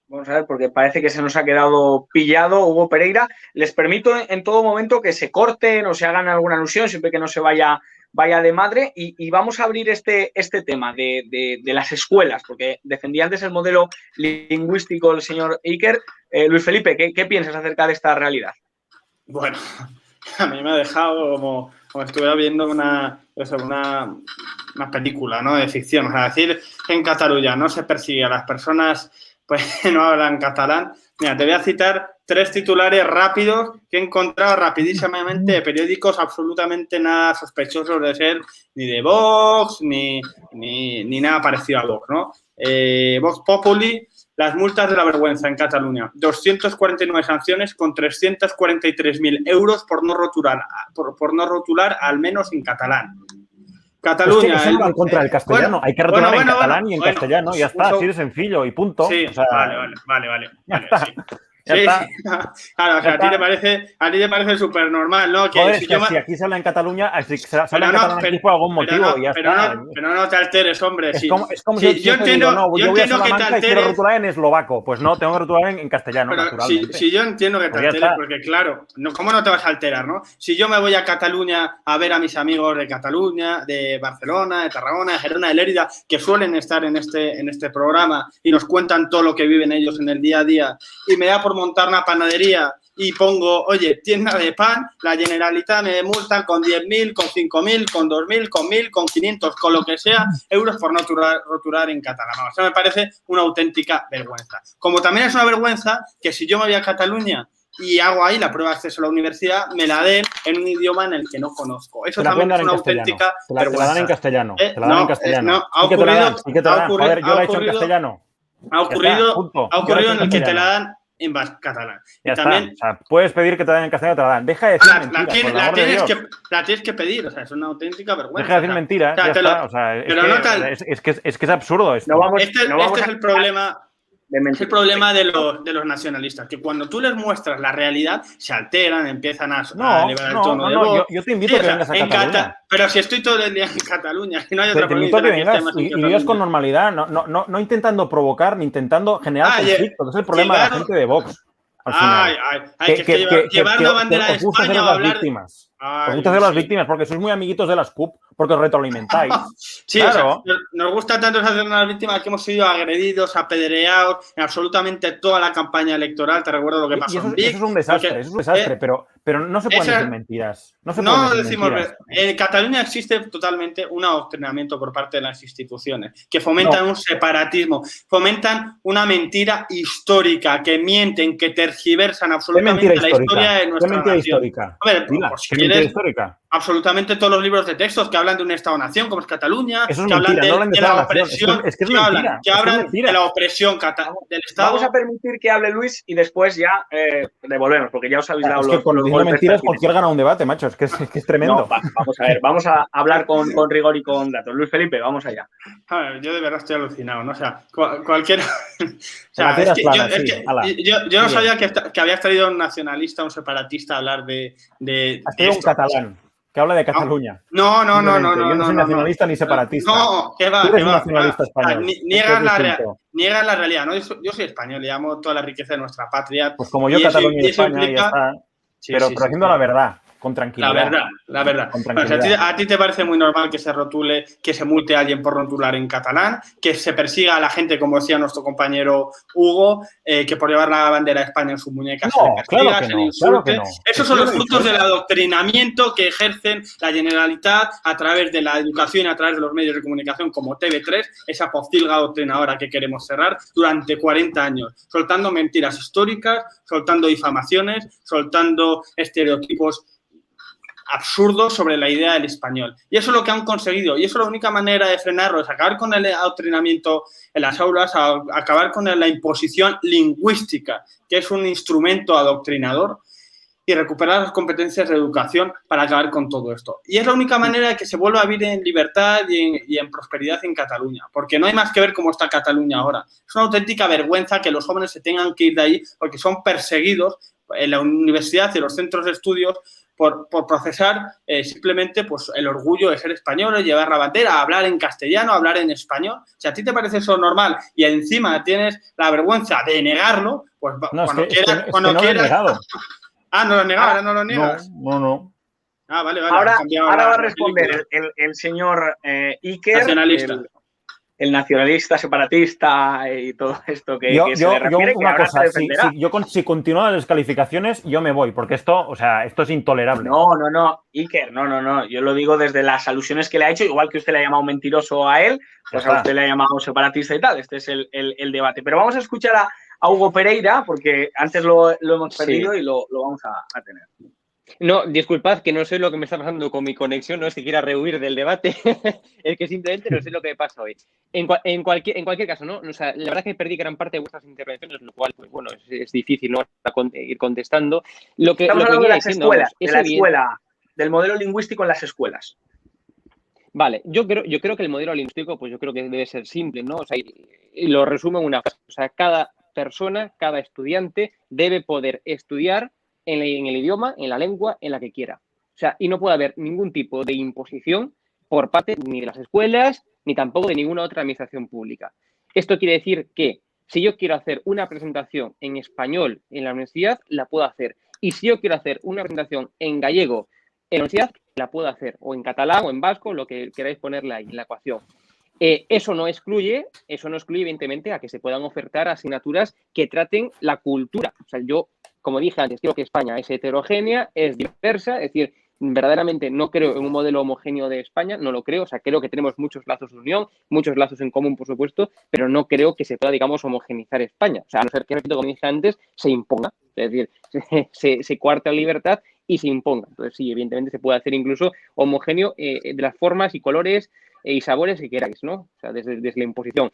Vamos a ver, porque parece que se nos ha quedado pillado Hugo Pereira. Les permito en todo momento que se corten o se hagan alguna alusión, siempre que no se vaya de madre. Y vamos a abrir este tema de las escuelas, porque defendía antes el modelo lingüístico el señor Iker. Luis Felipe, ¿qué piensas acerca de esta realidad? Bueno, a mí me ha dejado como estuviera viendo una película, ¿no?, de ficción. O sea, decir que en Cataluña no se persigue a las personas pues no hablan catalán. Mira, te voy a citar 3 titulares rápidos que he encontrado rapidísimamente de periódicos absolutamente nada sospechosos de ser ni de Vox ni nada parecido a Vox, ¿no? Vox Populi, las multas de la vergüenza en Cataluña. 249 sanciones con 343.000 euros por no rotular al menos en catalán. Cataluña. Es que eso va en contra del castellano. Hay que rotular en catalán y en castellano. Ya está, así de sencillo y punto. Sí, o sea, vale. Sí. Claro, o sea, a ti te parece súper normal, ¿no? Que joder, si aquí se habla en Cataluña, si se habla en catalán aquí por algún motivo y ya está. Pero no te alteres, hombre. Es como si yo entiendo, yo voy a Salamanca y quiero rotular en eslovaco. Pues no, tengo que rotular en castellano, pero naturalmente. Si yo entiendo que te alteres, porque claro, ¿cómo no te vas a alterar, no? Si yo me voy a Cataluña a ver a mis amigos de Cataluña, de Barcelona, de Tarragona, de Gerona, de Lérida, que suelen estar en este programa y nos cuentan todo lo que viven ellos en el día a día, y me da por montar una panadería y pongo, oye, tienda de pan, la Generalitat me multan con 10.000, con 5.000, con 2.000, con 1.000, con 500, con lo que sea, euros por no rotular en catalán. O sea, me parece una auténtica vergüenza. Como también es una vergüenza que si yo me voy a Cataluña y hago ahí la prueba de acceso a la universidad, me la den en un idioma en el que no conozco. Eso también es una auténtica vergüenza. Te la dan en castellano. Ha ocurrido. Joder, yo la he hecho en castellano. Ha ocurrido en el que te la dan en catalán. Ya también, está. O sea, puedes pedir que te den en castellano, te la dan. Deja de decir mentiras. La tienes que pedir, o sea, es una auténtica vergüenza. Deja de decir mentiras, ya está. O sea, es que es absurdo esto. Este es el problema. Es el problema de los nacionalistas, que cuando tú les muestras la realidad, se alteran, empiezan a elevar el tono de voz. Yo te invito a que vengas a Cataluña. Pero si estoy todo el día en Cataluña y no hay otra provincia que vengas y vivas con normalidad, no intentando provocar ni intentando generar conflicto, que es el problema de la gente de Vox. Al final. Llevar la bandera de España o hablar... Os gusta hacer las víctimas porque sois muy amiguitos de las CUP, porque os retroalimentáis. Sí, claro. O sea, nos gusta tanto hacer las víctimas que hemos sido agredidos, apedreados en absolutamente toda la campaña electoral. Te recuerdo lo que pasó en Vic. Eso es un desastre, pero no se pueden decir mentiras. No decimos mentiras. En Cataluña existe totalmente un adoctrinamiento por parte de las instituciones que fomentan un separatismo, fomentan una mentira histórica, que tergiversan absolutamente la historia de nuestra nación. Histórica? A ver, histórica? absolutamente todos los libros de textos que hablan de un Estado-nación, como es Cataluña, Eso es que mentira, hablan no hablan de de la Estado-nación. opresión, Es que es que hablan mentira. de la opresión del Estado. Vamos a permitir que hable Luis y después ya devolvemos, porque ya os habéis dado Es que cuando diciendo golpes mentiras pertinentes. cualquier gana un debate, macho. Es que es tremendo. No, vamos a ver, vamos a hablar con rigor y con datos. Luis Felipe, vamos allá. A ver, yo de verdad estoy alucinado, ¿no? O sea, cualquiera... O sea, es que yo no sabía que había traído un nacionalista, un separatista a hablar de Has traído un catalán que habla de Cataluña. No. Yo no soy nacionalista ni separatista. No, que va, Tú eres que un va. nacionalista español. Niegan la realidad, ¿no? Yo soy español, le amo toda la riqueza de nuestra patria. Pues como yo, Cataluña y España, ya está. Pero haciendo la verdad. Con tranquilidad. La verdad. Bueno, si a ti te parece muy normal que se rotule, que se multe a alguien por rotular en catalán, que se persiga a la gente, como decía nuestro compañero Hugo, que por llevar la bandera de España en su muñeca se le persiga, se le insulte. Esos son los frutos del adoctrinamiento que ejercen la Generalitat a través de la educación y a través de los medios de comunicación como TV3, esa pocilga adoctrinadora que queremos cerrar, durante 40 años, soltando mentiras históricas, soltando difamaciones, soltando estereotipos absurdos sobre la idea del español. Y eso es lo que han conseguido. Y eso es la única manera de frenarlo, es acabar con el adoctrinamiento en las aulas, acabar con la imposición lingüística, que es un instrumento adoctrinador, y recuperar las competencias de educación para acabar con todo esto. Y es la única manera de que se vuelva a vivir en libertad y en prosperidad en Cataluña, porque no hay más que ver cómo está Cataluña ahora. Es una auténtica vergüenza que los jóvenes se tengan que ir de ahí porque son perseguidos en la universidad y en los centros de estudios por procesar simplemente pues, el orgullo de ser español, llevar la bandera, hablar en castellano, hablar en español. Si a ti te parece eso normal y encima tienes la vergüenza de negarlo, pues no, cuando quieras... No lo he negado. Ah, no lo has negado, ahora no lo niegas. No. Ah, vale. Ahora va a responder el señor Iker, nacionalista. El nacionalista, separatista y todo esto que se le refiere, que ahora se defenderá. Si continúan las descalificaciones, yo me voy, porque esto es intolerable. No, Iker, no. Yo lo digo desde las alusiones que le ha hecho, igual que usted le ha llamado mentiroso a él, pues a usted le ha llamado separatista y tal. Este es el debate. Pero vamos a escuchar a Hugo Pereira, porque antes lo hemos perdido y lo vamos a tener. No, disculpad que no sé lo que me está pasando con mi conexión, no es que quiera rehuir del debate, es que simplemente no sé lo que me pasa hoy. En cualquier caso, ¿no? O sea, la verdad es que perdí gran parte de vuestras intervenciones, lo cual, pues bueno, es difícil, ¿no? Ir contestando. Estamos hablando de las escuelas, del modelo lingüístico en las escuelas. Vale, yo creo que el modelo lingüístico, pues yo creo que debe ser simple, ¿no? O sea, y lo resumo en una frase. O sea, cada persona, cada estudiante debe poder estudiar en el idioma, en la lengua, en la que quiera. O sea, y no puede haber ningún tipo de imposición por parte ni de las escuelas, ni tampoco de ninguna otra administración pública. Esto quiere decir que si yo quiero hacer una presentación en español en la universidad, la puedo hacer. Y si yo quiero hacer una presentación en gallego en la universidad, la puedo hacer. O en catalán o en vasco, lo que queráis ponerle ahí en la ecuación. Eso no excluye, evidentemente, a que se puedan ofertar asignaturas que traten la cultura. O sea, yo, como dije antes, creo que España es heterogénea, es diversa, es decir, verdaderamente no creo en un modelo homogéneo de España, no lo creo, o sea, creo que tenemos muchos lazos de unión, muchos lazos en común, por supuesto, pero no creo que se pueda, digamos, homogenizar España. O sea, a no ser que, repito, como dije antes, se imponga, es decir, se cuarte la libertad y se imponga. Entonces, sí, evidentemente se puede hacer incluso homogéneo de las formas y colores y sabores que queráis, ¿no? O sea, desde la imposición.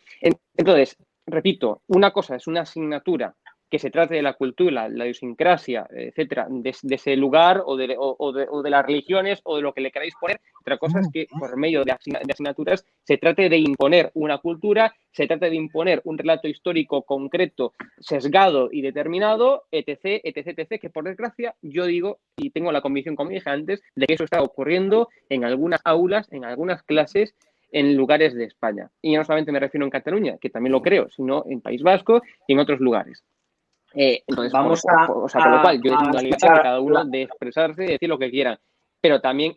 Entonces, repito, una cosa es una asignatura que se trate de la cultura, la idiosincrasia, etcétera, de ese lugar o de las religiones o de lo que le queráis poner. Otra cosa es que por medio de asignaturas se trate de imponer una cultura, se trate de imponer un relato histórico concreto, sesgado y determinado, etc., que por desgracia yo digo y tengo la convicción, como dije antes, de que eso está ocurriendo en algunas aulas, en algunas clases, en lugares de España. Y no solamente me refiero en Cataluña, que también lo creo, sino en País Vasco y en otros lugares. Entonces, por lo cual, yo defiendo la libertad de cada uno de expresarse, de decir lo que quieran, pero también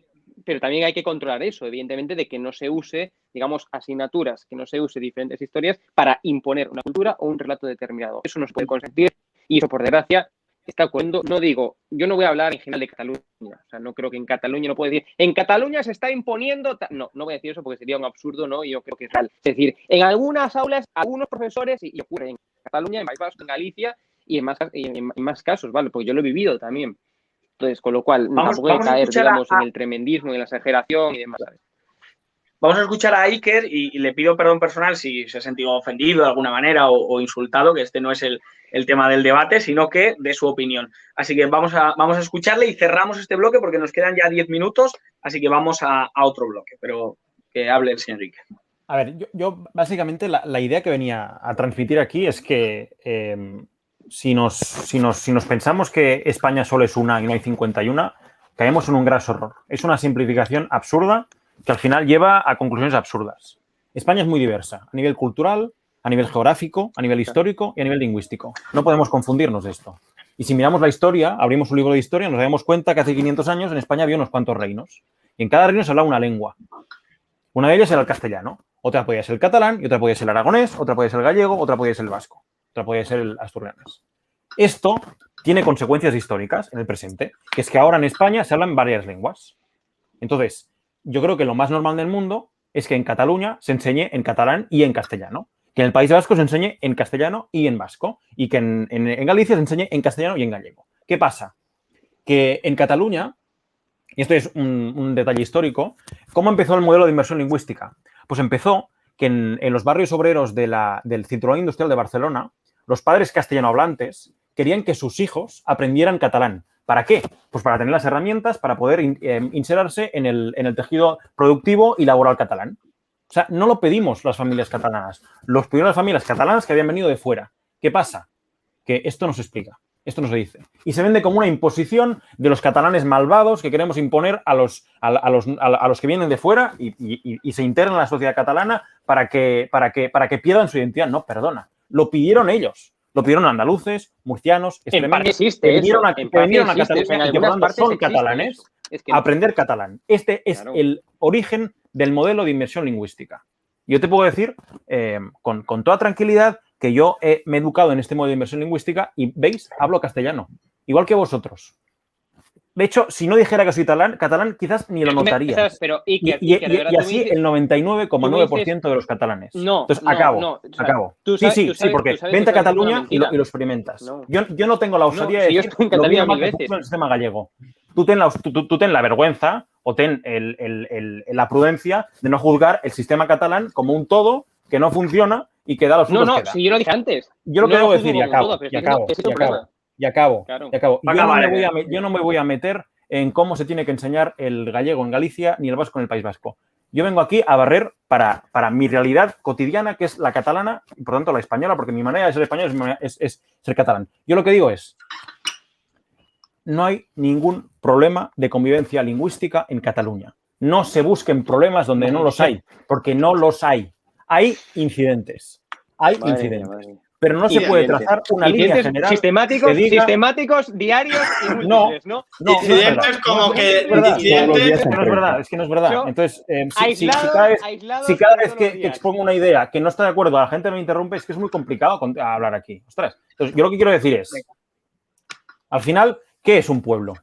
hay que controlar eso, evidentemente, de que no se use, digamos, asignaturas, que no se use diferentes historias para imponer una cultura o un relato determinado. Eso no se puede consentir y eso, por desgracia, está ocurriendo. No digo, yo no voy a hablar en general de Cataluña, o sea, no creo que en Cataluña no puedo decir, en Cataluña se está imponiendo, no voy a decir eso porque sería un absurdo, ¿no? Y yo creo que es real. Es decir, en algunas aulas, algunos profesores, y ocurre en Cataluña, en País Vasco, en Galicia, y en más casos, ¿vale? Porque yo lo he vivido también. Entonces, con lo cual, tampoco hay que caer, digamos, en el tremendismo, en la exageración y demás, ¿sabes? Vamos a escuchar a Iker y le pido perdón personal si se ha sentido ofendido de alguna manera o insultado, que este no es el tema del debate, sino que de su opinión. Así que vamos a escucharle y cerramos este bloque porque nos quedan ya 10 minutos, así que vamos a otro bloque, pero que hable el señor Iker. A ver, yo básicamente la idea que venía a transmitir aquí es que si nos pensamos que España solo es una y no hay 51, caemos en un graso error. Es una simplificación absurda que al final lleva a conclusiones absurdas. España es muy diversa a nivel cultural, a nivel geográfico, a nivel histórico y a nivel lingüístico. No podemos confundirnos de esto. Y si miramos la historia, abrimos un libro de historia, nos damos cuenta que hace 500 años en España había unos cuantos reinos. Y en cada reino se hablaba una lengua. Una de ellas era el castellano, otra podía ser el catalán, y otra podía ser el aragonés, otra podía ser el gallego, otra podía ser el vasco, otra podía ser el asturianés. Esto tiene consecuencias históricas en el presente, que es que ahora en España se hablan varias lenguas. Entonces, yo creo que lo más normal del mundo es que en Cataluña se enseñe en catalán y en castellano, que en el País Vasco se enseñe en castellano y en vasco, y que en Galicia se enseñe en castellano y en gallego. ¿Qué pasa? Que en Cataluña, y esto es un detalle histórico, ¿cómo empezó el modelo de inmersión lingüística? Pues empezó que en los barrios obreros del cinturón industrial de Barcelona, los padres castellano hablantes querían que sus hijos aprendieran catalán. ¿Para qué? Pues para tener las herramientas para poder insertarse en el tejido productivo y laboral catalán. O sea, no lo pedimos las familias catalanas, los pidieron las familias catalanas que habían venido de fuera. ¿Qué pasa? Que esto no se explica, esto no se dice. Y se vende como una imposición de los catalanes malvados que queremos imponer a los que vienen de fuera y se integran en la sociedad catalana para que pierdan su identidad. No, perdona, lo pidieron ellos. Lo pidieron andaluces, murcianos, extremeños, que vinieron a Cataluña y que por lo tanto son catalanes, a aprender catalán. Este es el origen del modelo de inmersión lingüística. Yo te puedo decir con toda tranquilidad que yo me he educado en este modelo de inmersión lingüística y, ¿veis? Hablo castellano, igual que vosotros. De hecho, si no dijera que soy catalán quizás ni lo notaría. Pero, Iker, y así el 99,9% de los catalanes. No, entonces, acabo. Sí, porque vente a Cataluña y lo experimentas. No. Yo no tengo la osadía de decir lo mismo que en el sistema gallego. Tú ten la vergüenza o ten la prudencia de no juzgar el sistema catalán como un todo que no funciona y que da los frutos que da. Si yo lo dije antes. Yo lo que debo decir, y acabo. Yo no me voy a meter en cómo se tiene que enseñar el gallego en Galicia ni el vasco en el País Vasco. Yo vengo aquí a barrer para mi realidad cotidiana, que es la catalana y por tanto la española, porque mi manera de ser español es ser catalán. Yo lo que digo es, no hay ningún problema de convivencia lingüística en Cataluña. No se busquen problemas donde no los hay, porque no los hay. Hay incidentes. Pero no se puede trazar una línea general sistemáticos, diarios y múltiples, ¿no? Incidentes como que... Es que no es verdad. Entonces, si cada vez que expongo una idea que no está de acuerdo, la gente me interrumpe, es que es muy complicado hablar aquí. Ostras. Entonces, yo lo que quiero decir es, al final, ¿qué es un pueblo?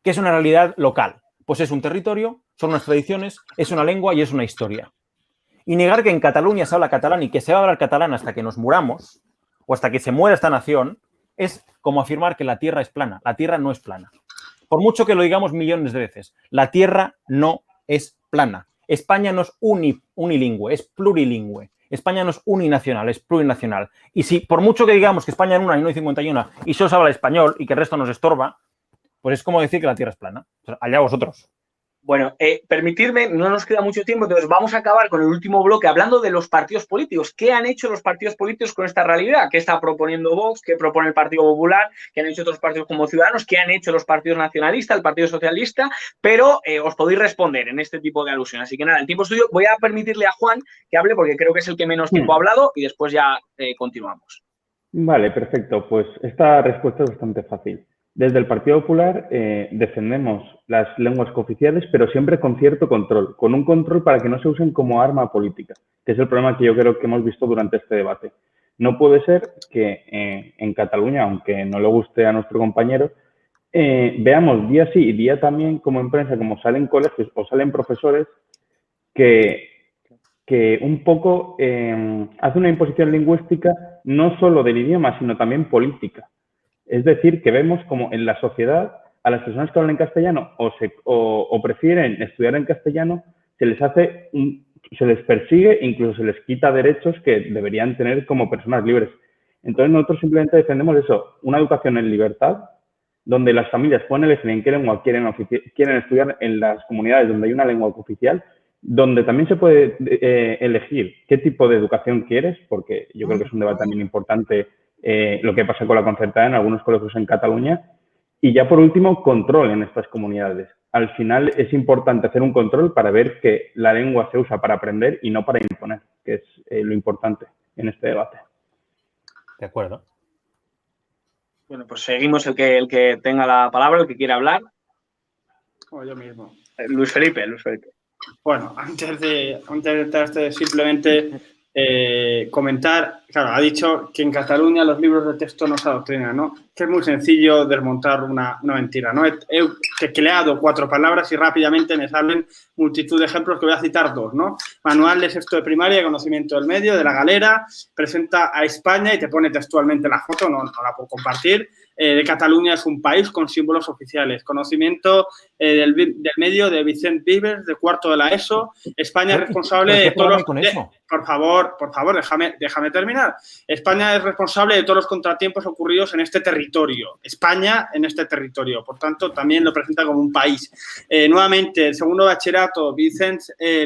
¿Qué es una realidad local? Pues es un territorio, son unas tradiciones, es una lengua y es una historia. Y negar que en Cataluña se habla catalán y que se va a hablar catalán hasta que nos muramos o hasta que se muera esta nación es como afirmar que la Tierra es plana. La Tierra no es plana. Por mucho que lo digamos millones de veces, la Tierra no es plana. España no es unilingüe, es plurilingüe. España no es uninacional, es plurinacional. Y si por mucho que digamos que España es una y no hay 51 y solo se habla español y que el resto nos estorba, pues es como decir que la Tierra es plana. O sea, allá vosotros. Bueno, permitidme, no nos queda mucho tiempo, entonces vamos a acabar con el último bloque hablando de los partidos políticos. ¿Qué han hecho los partidos políticos con esta realidad? ¿Qué está proponiendo Vox? ¿Qué propone el Partido Popular? ¿Qué han hecho otros partidos como Ciudadanos? ¿Qué han hecho los partidos nacionalistas, el Partido Socialista? Pero os podéis responder en este tipo de alusión. Así que nada, el tiempo es tuyo. Voy a permitirle a Juan que hable porque creo que es el que menos tiempo ha hablado y después ya continuamos. Vale, perfecto. Pues esta respuesta es bastante fácil. Desde el Partido Popular defendemos las lenguas cooficiales, pero siempre con cierto control, con un control para que no se usen como arma política, que es el problema que yo creo que hemos visto durante este debate. No puede ser que en Cataluña, aunque no le guste a nuestro compañero, veamos día sí y día también como en prensa, como salen colegios o salen profesores que un poco hace una imposición lingüística no solo del idioma, sino también política. Es decir, que vemos como en la sociedad a las personas que hablan en castellano o prefieren estudiar en castellano, se les persigue, incluso se les quita derechos que deberían tener como personas libres. Entonces nosotros simplemente defendemos eso, una educación en libertad, donde las familias pueden elegir en qué lengua quieren estudiar en las comunidades donde hay una lengua oficial, donde también se puede elegir qué tipo de educación quieres, porque yo creo que es un debate también importante lo que pasa con la concertada en algunos colegios en Cataluña. Y ya por último, control en estas comunidades. Al final es importante hacer un control para ver que la lengua se usa para aprender y no para imponer, que es lo importante en este debate. De acuerdo. Bueno, pues seguimos el que tenga la palabra, el que quiera hablar. O yo mismo. Luis Felipe. Bueno, antes de simplemente comentar, claro, ha dicho que en Cataluña los libros de texto no se adoctrinan, ¿no? Que es muy sencillo desmontar una mentira, ¿no? He tecleado 4 palabras y rápidamente me salen multitud de ejemplos que voy a citar 2, ¿no? Manual de sexto de primaria, conocimiento del medio, de la Galera, presenta a España y te pone textualmente la foto, no la puedo compartir. De Cataluña es un país con símbolos oficiales. Conocimiento del medio de Vicent Vives, de cuarto de la ESO. España es responsable de todos los... Por favor, déjame terminar. España es responsable de todos los contratiempos ocurridos en este territorio. España en este territorio. Por tanto, también lo presenta como un país. Nuevamente, el segundo bachillerato, Vicent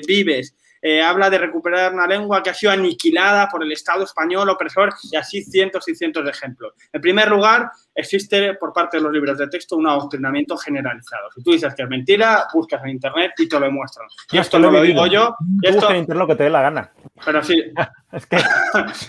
Vives, habla de recuperar una lengua que ha sido aniquilada por el Estado español opresor y así cientos y cientos de ejemplos. En primer lugar, existe por parte de los libros de texto un adoctrinamiento generalizado. Si tú dices que es mentira, buscas en Internet y te lo demuestran. Y esto no lo digo yo. Busca en Internet lo que te dé la gana. Pero sí. Es que...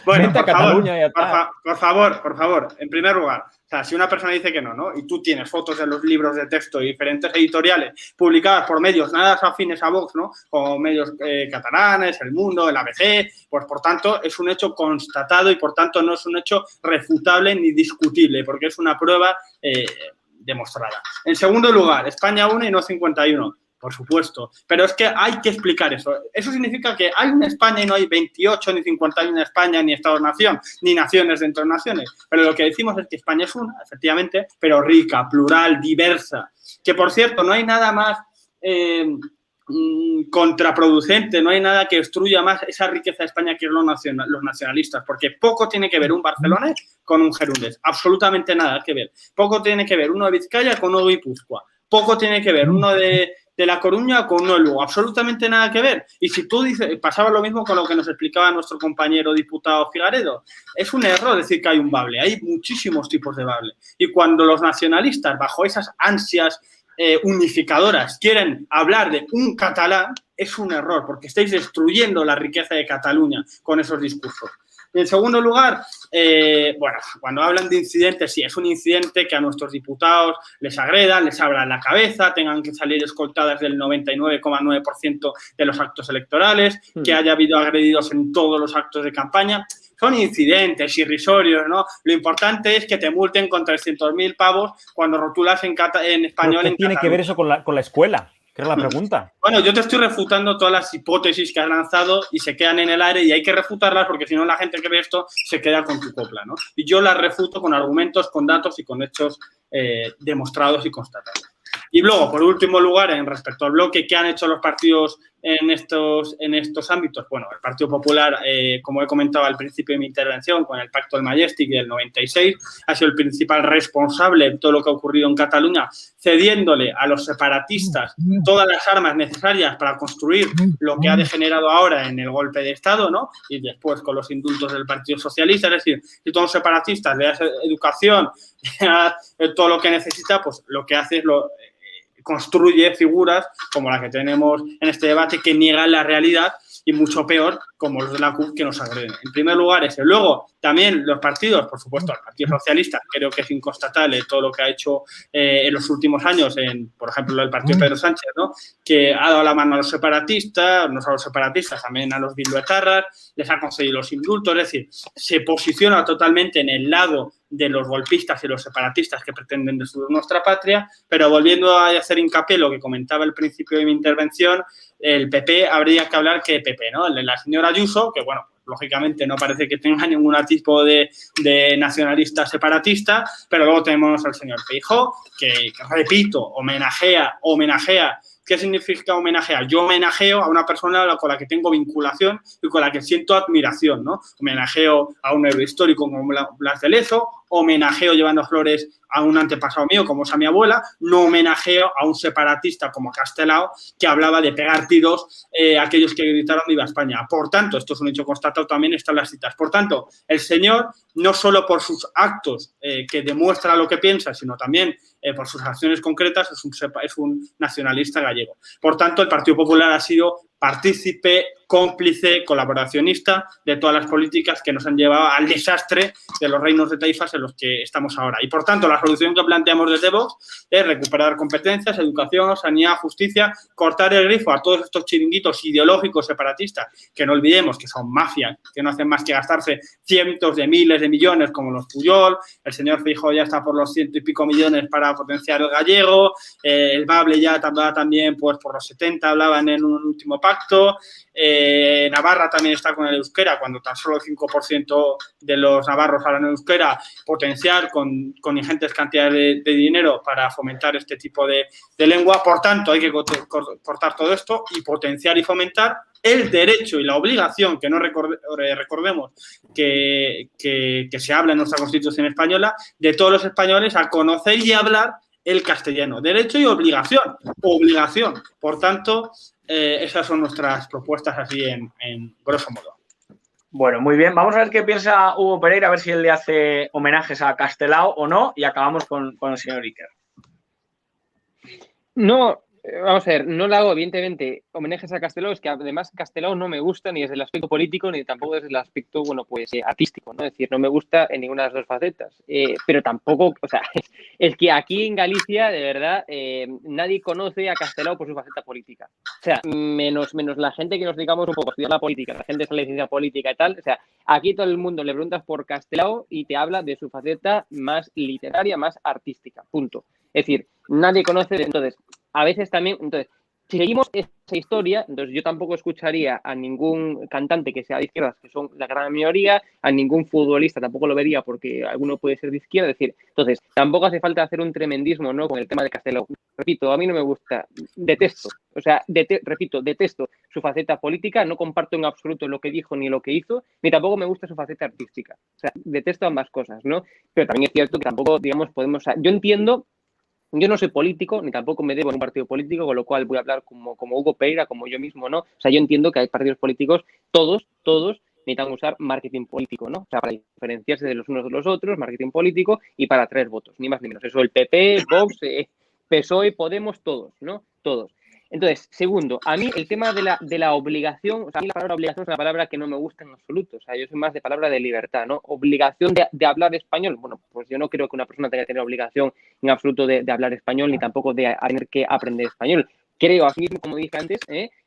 Bueno, por favor, en primer lugar, o sea, si una persona dice que no, y tú tienes fotos de los libros de texto de diferentes editoriales publicadas por medios nada afines a Vox, ¿no? Como medios catalanes, El Mundo, el ABC, pues por tanto es un hecho constatado y por tanto no es un hecho refutable ni discutible, porque es una prueba demostrada. En segundo lugar, España 1 y no 51. Por supuesto, pero es que hay que explicar eso. Eso significa que hay una España y no hay 28, ni 51 España, ni Estados-nación, ni naciones dentro de naciones. Pero lo que decimos es que España es una, efectivamente, pero rica, plural, diversa. Que, por cierto, no hay nada más contraproducente, no hay nada que destruya más esa riqueza de España que los nacionalistas, porque poco tiene que ver un barcelonés con un gerundés, absolutamente nada que ver. Poco tiene que ver uno de Vizcaya con uno de Guipúzcoa. Poco tiene que ver uno de La Coruña con uno de Lugo, absolutamente nada que ver. Y si tú dices, pasaba lo mismo con lo que nos explicaba nuestro compañero diputado Figaredo, es un error decir que hay un bable, hay muchísimos tipos de bable. Y cuando los nacionalistas, bajo esas ansias unificadoras, quieren hablar de un catalán, es un error, porque estáis destruyendo la riqueza de Cataluña con esos discursos. Y en segundo lugar, bueno, cuando hablan de incidentes, sí, es un incidente que a nuestros diputados les agredan, les abran la cabeza, tengan que salir escoltadas del 99,9% de los actos electorales, que haya habido agredidos en todos los actos de campaña. Son incidentes irrisorios, ¿no? Lo importante es que te multen con 300.000 pavos cuando rotulas en español. ¿Qué tiene que ver eso con la escuela? ¿Qué es la pregunta? Bueno, yo te estoy refutando todas las hipótesis que has lanzado y se quedan en el aire y hay que refutarlas porque si no la gente que ve esto se queda con tu copla, ¿no? Y yo las refuto con argumentos, con datos y con hechos demostrados y constatados. Y luego, por último lugar, en respecto al bloque, ¿qué han hecho los partidos en estos ámbitos? Bueno, el Partido Popular, como he comentado al principio de mi intervención, con el Pacto del Majestic del 96, ha sido el principal responsable de todo lo que ha ocurrido en Cataluña, cediéndole a los separatistas todas las armas necesarias para construir lo que ha degenerado ahora en el golpe de Estado, ¿no? Y después con los indultos del Partido Socialista. Es decir, si todos los separatistas le das educación, todo lo que necesita, pues lo que hace es construye figuras como la que tenemos en este debate que niegan la realidad y mucho peor como los de la CUP que nos agreden. En primer lugar ese. Luego también los partidos, por supuesto, el Partido Socialista, creo que es inconstatable todo lo que ha hecho en los últimos años, por ejemplo, el Partido Pedro Sánchez, ¿no? Que ha dado la mano a los separatistas, no solo a los separatistas, también a los bilduetarras, les ha concedido los indultos, es decir, se posiciona totalmente en el lado de los golpistas y los separatistas que pretenden destruir nuestra patria, pero volviendo a hacer hincapié en lo que comentaba al principio de mi intervención, el PP habría que hablar que PP, ¿no? El de la señora Ayuso, que bueno, lógicamente no parece que tenga ningún tipo de nacionalista separatista, pero luego tenemos al señor Feijóo, que repito, homenajea. ¿Qué significa homenajear? Yo homenajeo a una persona con la que tengo vinculación y con la que siento admiración, ¿no? Homenajeo a un héroe histórico como Blas de Lezo, homenajeo llevando flores a un antepasado mío como es a mi abuela, no homenajeo a un separatista como Castelao que hablaba de pegar tiros a aquellos que gritaron viva España. Por tanto, esto es un hecho constatado, también están las citas. Por tanto, el señor, no solo por sus actos que demuestra lo que piensa, sino también por sus acciones concretas, es un nacionalista gallego. Por tanto, el Partido Popular ha sido partícipe, cómplice, colaboracionista de todas las políticas que nos han llevado al desastre de los reinos de taifas en los que estamos ahora. Y, por tanto, la solución que planteamos desde Vox es recuperar competencias, educación, sanidad, justicia, cortar el grifo a todos estos chiringuitos ideológicos separatistas, que no olvidemos que son mafias, que no hacen más que gastarse cientos de miles de millones como los Pujol. El señor Feijóo ya está por los 100 y pico millones para potenciar el gallego. El Bable ya va también pues, por los 70, hablaban en un último pacto. Navarra también está con el euskera, cuando tan solo el 5% de los navarros hablan euskera, potenciar con ingentes cantidades de dinero para fomentar este tipo de lengua. Por tanto, hay que cortar todo esto y potenciar y fomentar el derecho y la obligación, que no recordemos que se habla en nuestra Constitución española, de todos los españoles a conocer y hablar el castellano. Derecho y obligación. Obligación. Por tanto, esas son nuestras propuestas así en grosso modo. Bueno, muy bien. Vamos a ver qué piensa Hugo Pereira, a ver si él le hace homenajes a Castelao o no, y acabamos con el señor Iker. No, vamos a ver, no le hago, evidentemente, homenajes a Castelao, es que además Castelao no me gusta ni desde el aspecto político ni tampoco desde el aspecto, bueno, pues artístico, ¿no? Es decir, no me gusta en ninguna de las dos facetas, pero tampoco, o sea, es que aquí en Galicia, de verdad, nadie conoce a Castelao por su faceta política. O sea, menos la gente que nos dedicamos un poco a estudiar la política, la gente es la licencia política y tal, o sea, aquí todo el mundo le preguntas por Castelao y te habla de su faceta más literaria, más artística, punto. Es decir, nadie conoce, entonces, a veces también, entonces, si seguimos esa historia, entonces yo tampoco escucharía a ningún cantante que sea de izquierdas, que son la gran mayoría, a ningún futbolista tampoco lo vería porque alguno puede ser de izquierda, es decir, entonces, tampoco hace falta hacer un tremendismo, ¿no?, con el tema de Castelao. Repito, a mí no me gusta, detesto, o sea, detesto su faceta política, no comparto en absoluto lo que dijo ni lo que hizo, ni tampoco me gusta su faceta artística. O sea, detesto ambas cosas, ¿no? Pero también es cierto que tampoco, digamos, podemos... Yo entiendo... Yo no soy político, ni tampoco me debo en un partido político, con lo cual voy a hablar como Hugo Pereira, como yo mismo, ¿no? O sea, yo entiendo que hay partidos políticos, todos necesitan usar marketing político, ¿no? O sea, para diferenciarse de los unos de los otros, marketing político, y para traer votos, ni más ni menos. Eso el PP, Vox, PSOE, Podemos, todos, ¿no? Todos. Entonces, segundo, a mí el tema de la obligación, o sea, a mí la palabra obligación es una palabra que no me gusta en absoluto, o sea, yo soy más de palabra de libertad, ¿no? Obligación de hablar español, bueno, pues yo no creo que una persona tenga que tener obligación en absoluto de hablar español, ni tampoco de tener que aprender español. Creo, así mismo, como dije antes,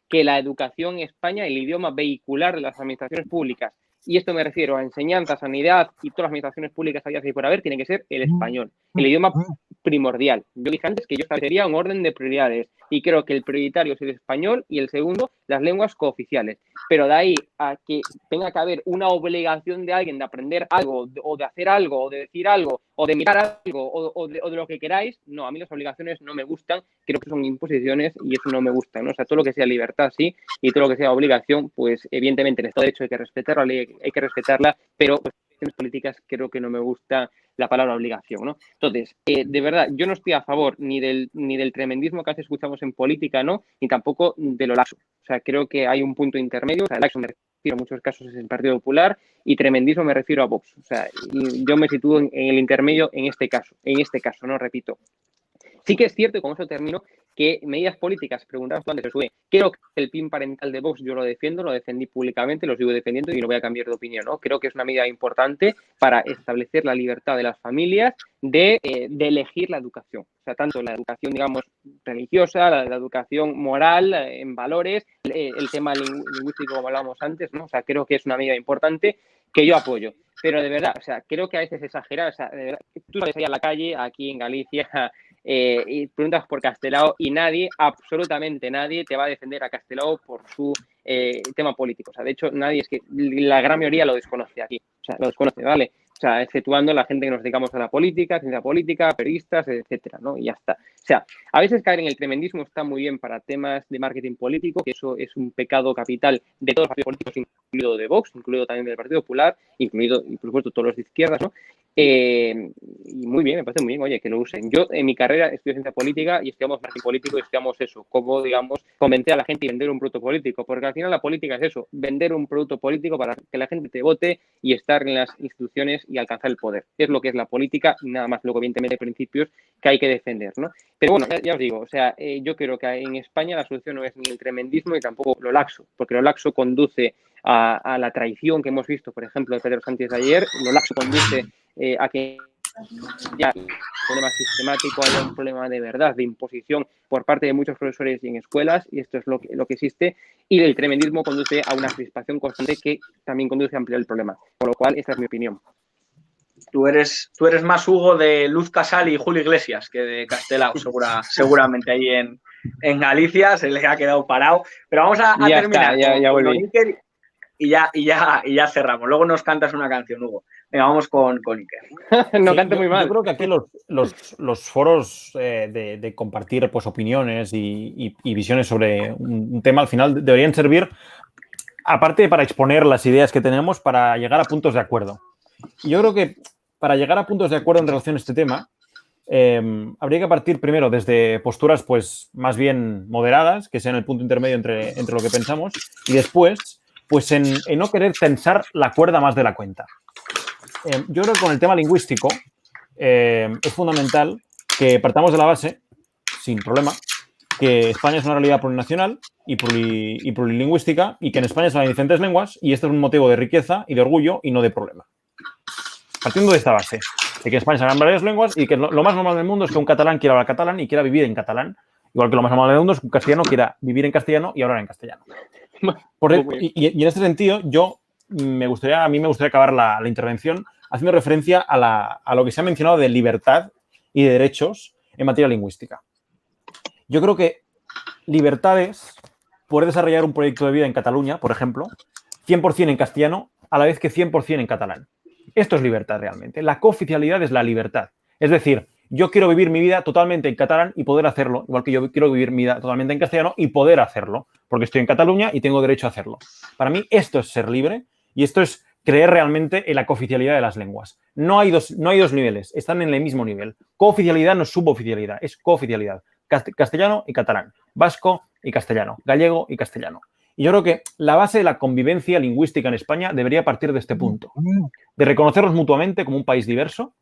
que la educación en España, el idioma vehicular de las administraciones públicas, y esto me refiero a enseñanza, sanidad y todas las administraciones públicas que hay por haber, tiene que ser el español, el idioma primordial. Yo dije antes que yo establecería un orden de prioridades y creo que el prioritario es el español y el segundo, las lenguas cooficiales. Pero de ahí a que tenga que haber una obligación de alguien de aprender algo o de hacer algo o de decir algo o de mirar algo o de lo que queráis, no, a mí las obligaciones no me gustan, creo que son imposiciones y eso no me gusta, ¿no? O sea, todo lo que sea libertad sí y todo lo que sea obligación, pues evidentemente el Estado de Derecho hay que respetarlo, la ley hay que respetarla, pero pues, en políticas creo que no me gusta la palabra obligación, ¿no? Entonces, de verdad, yo no estoy a favor ni del tremendismo que a veces escuchamos en política, ¿no? Ni tampoco de lo laxo. O sea, creo que hay un punto intermedio. O sea, laxo me refiero en muchos casos es el Partido Popular y tremendismo me refiero a Vox. O sea, yo me sitúo en el intermedio en este caso, ¿no? Repito. Sí que es cierto, y con eso termino, que medidas políticas, preguntabas tú antes, Josué, creo que el PIN parental de Vox yo lo defiendo, lo defendí públicamente, lo sigo defendiendo y no voy a cambiar de opinión, ¿no? Creo que es una medida importante para establecer la libertad de las familias de elegir la educación. O sea, tanto la educación, digamos, religiosa, la educación moral, en valores, el tema lingüístico, como hablábamos antes, ¿no? O sea, creo que es una medida importante que yo apoyo. Pero de verdad, o sea, creo que a veces exagerar, o sea, de verdad, tú sales ahí a la calle, aquí en Galicia, y preguntas por Castelao y nadie, absolutamente nadie, te va a defender a Castelao por su tema político. O sea, de hecho, nadie, es que la gran mayoría lo desconoce aquí. O sea, lo desconoce, ¿vale? O sea, exceptuando la gente que nos dedicamos a la política, ciencia política, periodistas, etcétera, ¿no? Y ya está. O sea, a veces caer en el tremendismo está muy bien para temas de marketing político, que eso es un pecado capital de todos los partidos políticos, incluido de Vox, incluido también del Partido Popular, incluido, y por supuesto, todos los de izquierdas, ¿no? Y muy bien, me parece muy bien, oye, que lo usen. Yo en mi carrera estudio ciencia política y estudiamos marketing político y estudiamos eso, cómo, digamos, convencer a la gente y vender un producto político, porque al final la política es eso, vender un producto político para que la gente te vote y estar en las instituciones y alcanzar el poder. Es lo que es la política y nada más, luego evidentemente principios que hay que defender, ¿no? Pero bueno, ya os digo, o sea, yo creo que en España la solución no es ni el tremendismo ni tampoco lo laxo, porque lo laxo conduce a la traición que hemos visto, por ejemplo, de Pedro Sánchez ayer, lo laxo conduce a que ya un problema sistemático, haya un problema de verdad, de imposición por parte de muchos profesores y en escuelas, y esto es lo que existe, y el tremendismo conduce a una crispación constante que también conduce a ampliar el problema, por lo cual esta es mi opinión. Tú eres más Hugo de Luz Casal y Julio Iglesias que de Castelao, seguramente ahí en Galicia se les ha quedado parado, pero vamos a terminar ya con volví. Iker y ya cerramos. Luego nos cantas una canción, Hugo. Venga, vamos con Iker. No canto muy mal. Yo creo que aquí los foros de compartir pues, opiniones y visiones sobre un tema al final deberían servir, aparte para exponer las ideas que tenemos, para llegar a puntos de acuerdo. Y yo creo que para llegar a puntos de acuerdo en relación a este tema, habría que partir primero desde posturas pues más bien moderadas, que sean el punto intermedio entre lo que pensamos, y después pues en no querer tensar la cuerda más de la cuenta. Yo creo que con el tema lingüístico es fundamental que partamos de la base, sin problema, que España es una realidad plurinacional y plurilingüística y que en España se hablan diferentes lenguas y esto es un motivo de riqueza y de orgullo y no de problema. Partiendo de esta base, de que en España se hablan varias lenguas y que lo más normal del mundo es que un catalán quiera hablar catalán y quiera vivir en catalán, igual que lo más normal del mundo es que un castellano quiera vivir en castellano y hablar en castellano. Y en este sentido, a mí me gustaría acabar la intervención haciendo referencia a lo que se ha mencionado de libertad y de derechos en materia lingüística. Yo creo que libertad es poder desarrollar un proyecto de vida en Cataluña, por ejemplo, 100% en castellano, a la vez que 100% en catalán. Esto es libertad realmente. La cooficialidad es la libertad. Es decir, yo quiero vivir mi vida totalmente en catalán y poder hacerlo, igual que yo quiero vivir mi vida totalmente en castellano y poder hacerlo, porque estoy en Cataluña y tengo derecho a hacerlo. Para mí esto es ser libre y esto es creer realmente en la cooficialidad de las lenguas. No hay dos niveles, están en el mismo nivel. Cooficialidad no es suboficialidad, es cooficialidad. Castellano y catalán, vasco y castellano, gallego y castellano. Y yo creo que la base de la convivencia lingüística en España debería partir de este punto, de reconocernos mutuamente como un país diverso,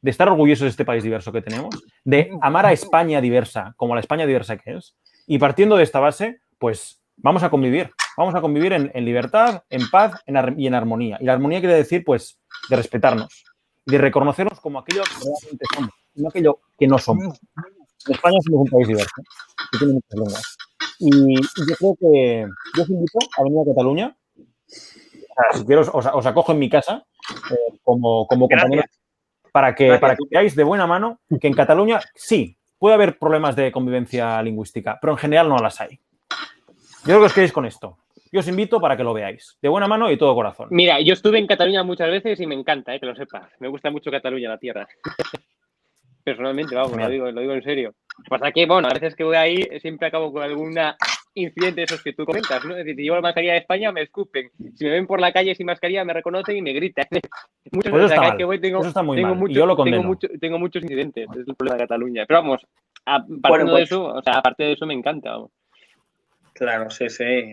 de estar orgullosos de este país diverso que tenemos, de amar a España diversa como la España diversa que es, y partiendo de esta base, pues vamos a convivir en libertad, en paz y en armonía. Y la armonía quiere decir, pues, de respetarnos, de reconocernos como aquello que realmente somos, no aquello que no somos. En España somos un país diverso, que tiene muchas lenguas. Y yo creo que yo os invito a venir a Cataluña. O sea, si quiero, os acojo en mi casa como compañeros para que veáis de buena mano que en Cataluña sí puede haber problemas de convivencia lingüística, pero en general no las hay. Yo creo que os quedéis con esto. Yo os invito para que lo veáis, de buena mano y todo corazón. Mira, yo estuve en Cataluña muchas veces y me encanta, que lo sepas. Me gusta mucho Cataluña, la tierra. Personalmente, vamos, lo digo en serio. Lo que pasa es que, bueno, a veces que voy ahí siempre acabo con alguna incidente de esos que tú comentas, ¿no? Es decir, si llevo la mascarilla de España, me escupen. Si me ven por la calle sin mascarilla, me reconocen y me gritan. Muchas veces cada vez que voy tengo muchos incidentes. Es el problema de Cataluña. Pero vamos, aparte de eso, me encanta, vamos. Claro, sí,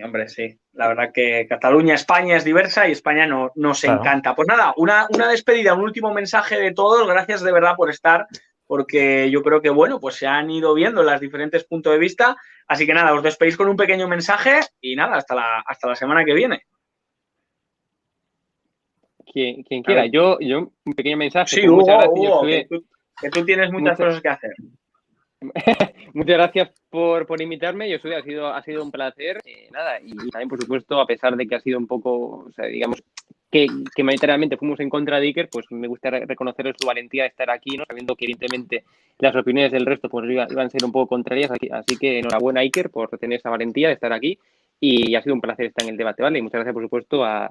hombre, sí. La verdad que Cataluña, España es diversa y España nos encanta. Pues nada, una despedida, un último mensaje de todos. Gracias de verdad por estar, porque yo creo que, bueno, pues se han ido viendo los diferentes puntos de vista. Así que nada, os despedís con un pequeño mensaje y nada, hasta la semana que viene. Quien quiera. Yo un pequeño mensaje. Sí, Hugo, que tú tienes muchas cosas que hacer. Muchas gracias por invitarme. Yo ha sido un placer. Nada, y también, por supuesto, a pesar de que ha sido un poco, o sea, digamos, que mayoritariamente fuimos en contra de Iker, pues me gusta reconocer su valentía de estar aquí, ¿no? Sabiendo que evidentemente las opiniones del resto pues iban a ser un poco contrarias, así que enhorabuena Iker por tener esa valentía de estar aquí y ha sido un placer estar en el debate, ¿vale? Y muchas gracias, por supuesto, a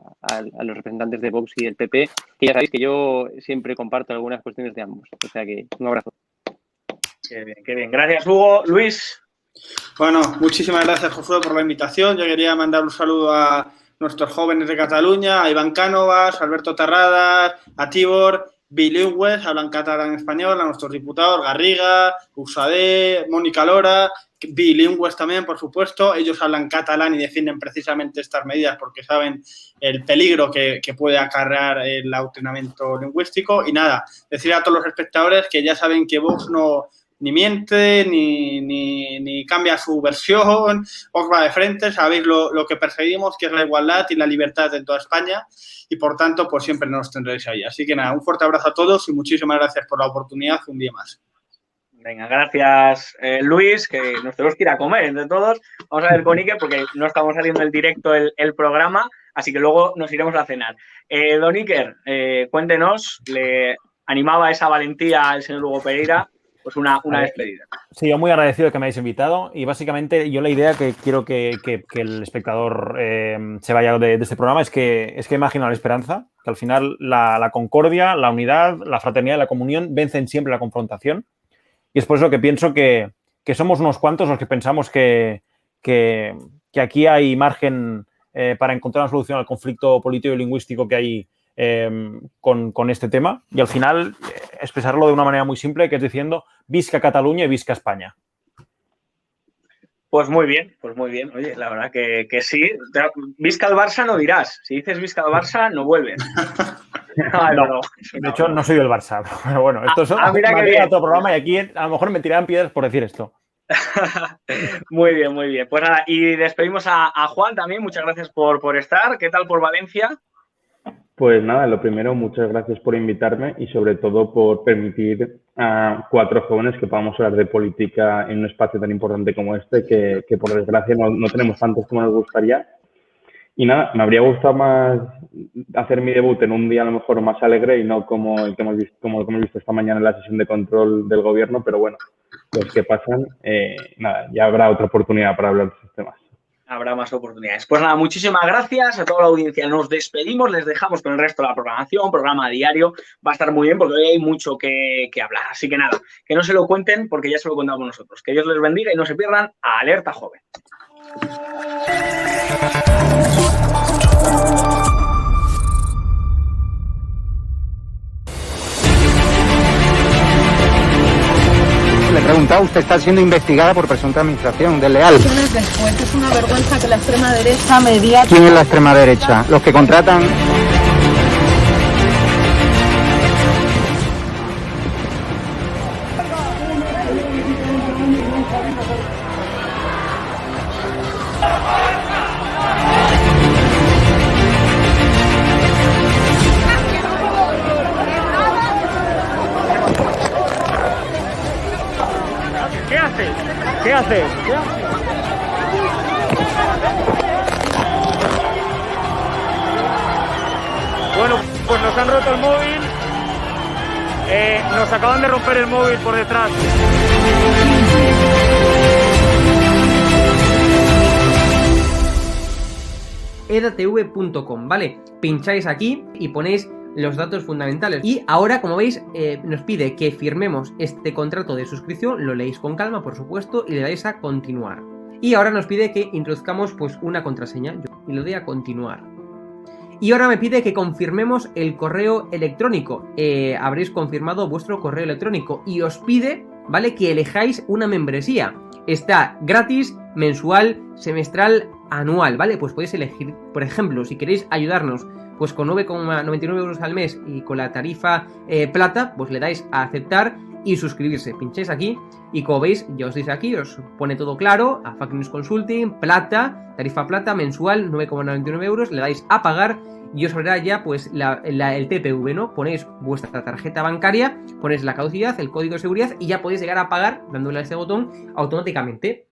los representantes de Vox y del PP, que ya sabéis que yo siempre comparto algunas cuestiones de ambos, o sea que un abrazo. Qué bien, qué bien. Gracias, Hugo. Luis. Bueno, muchísimas gracias, Josué, por la invitación. Yo quería mandar un saludo a nuestros jóvenes de Cataluña, a Iván Cánovas, a Alberto Terradas, a Tibor, bilingües, hablan catalán español, a nuestros diputados, Garriga, Usadé, Mónica Lora, bilingües también, por supuesto. Ellos hablan catalán y defienden precisamente estas medidas porque saben el peligro que puede acarrear el adoctrinamiento lingüístico. Y nada, decir a todos los espectadores que ya saben que Vox no ni miente, ni cambia su versión, os va de frente, sabéis lo que perseguimos, que es la igualdad y la libertad en toda España, y por tanto, pues siempre nos tendréis ahí. Así que nada, un fuerte abrazo a todos y muchísimas gracias por la oportunidad un día más. Venga, gracias, Luis, que nos tenemos que ir a comer entre todos. Vamos a ver con Iker, porque no estamos saliendo en directo el programa, así que luego nos iremos a cenar. Don Iker, cuéntenos, ¿le animaba esa valentía al señor Hugo Pereira? Pues una despedida. Sí, yo muy agradecido de que me hayáis invitado y básicamente yo la idea que quiero que el espectador se vaya de este programa es que imagino la esperanza, que al final la concordia, la unidad, la fraternidad y la comunión vencen siempre la confrontación y es por eso que pienso que somos unos cuantos los que pensamos que aquí hay margen para encontrar una solución al conflicto político y lingüístico que hay con este tema y al final expresarlo de una manera muy simple, que es diciendo visca Cataluña y visca España. Pues muy bien. Oye, la verdad que sí. Visca el Barça no dirás. Si dices visca el Barça, no vuelves. No, de hecho, no soy del Barça. Pero bueno, esto es otro programa y aquí a lo mejor me tiraban piedras por decir esto. Muy bien. Pues nada, y despedimos a Juan también. Muchas gracias por estar. ¿Qué tal por Valencia? Pues nada, lo primero, muchas gracias por invitarme y sobre todo por permitir a 4 jóvenes que podamos hablar de política en un espacio tan importante como este, que por desgracia no tenemos tantos como nos gustaría. Y nada, me habría gustado más hacer mi debut en un día a lo mejor más alegre y no como el que hemos visto esta mañana en la sesión de control del gobierno, pero bueno, los que pasan, nada, ya habrá otra oportunidad para hablar de estos temas. Habrá más oportunidades. Pues nada, muchísimas gracias a toda la audiencia. Nos despedimos, les dejamos con el resto de la programación, programa diario. Va a estar muy bien porque hoy hay mucho que hablar. Así que nada, que no se lo cuenten porque ya se lo contamos nosotros. Que Dios les bendiga y no se pierdan a Alerta Joven. Le he preguntado, usted está siendo investigada por presunta administración desleal. Después es una vergüenza que la extrema derecha media... ¿Quién es la extrema derecha? Los que contratan... ¿Qué haces? Bueno, pues nos han roto el móvil. Nos acaban de romper el móvil por detrás. edatv.com, ¿vale? Pincháis aquí y ponéis los datos fundamentales. Y ahora, como veis, nos pide que firmemos este contrato de suscripción, lo leéis con calma, por supuesto, y le dais a continuar. Y ahora nos pide que introduzcamos pues una contraseña, y lo doy a continuar. Y ahora me pide que confirmemos el correo electrónico. Habréis confirmado vuestro correo electrónico y os pide, ¿vale?, que elijáis una membresía. Está gratis, mensual, semestral, anual, ¿vale? Pues podéis elegir, por ejemplo, si queréis ayudarnos pues con 9,99 euros al mes y con la tarifa plata, pues le dais a aceptar y suscribirse. Pincháis aquí y como veis, ya os dice aquí, os pone todo claro, a Fake News Consulting, plata, tarifa plata, mensual, 9,99 euros, le dais a pagar y os abrirá ya pues el TPV, ¿no? Ponéis vuestra tarjeta bancaria, ponéis la caducidad, el código de seguridad y ya podéis llegar a pagar dándole a este botón automáticamente.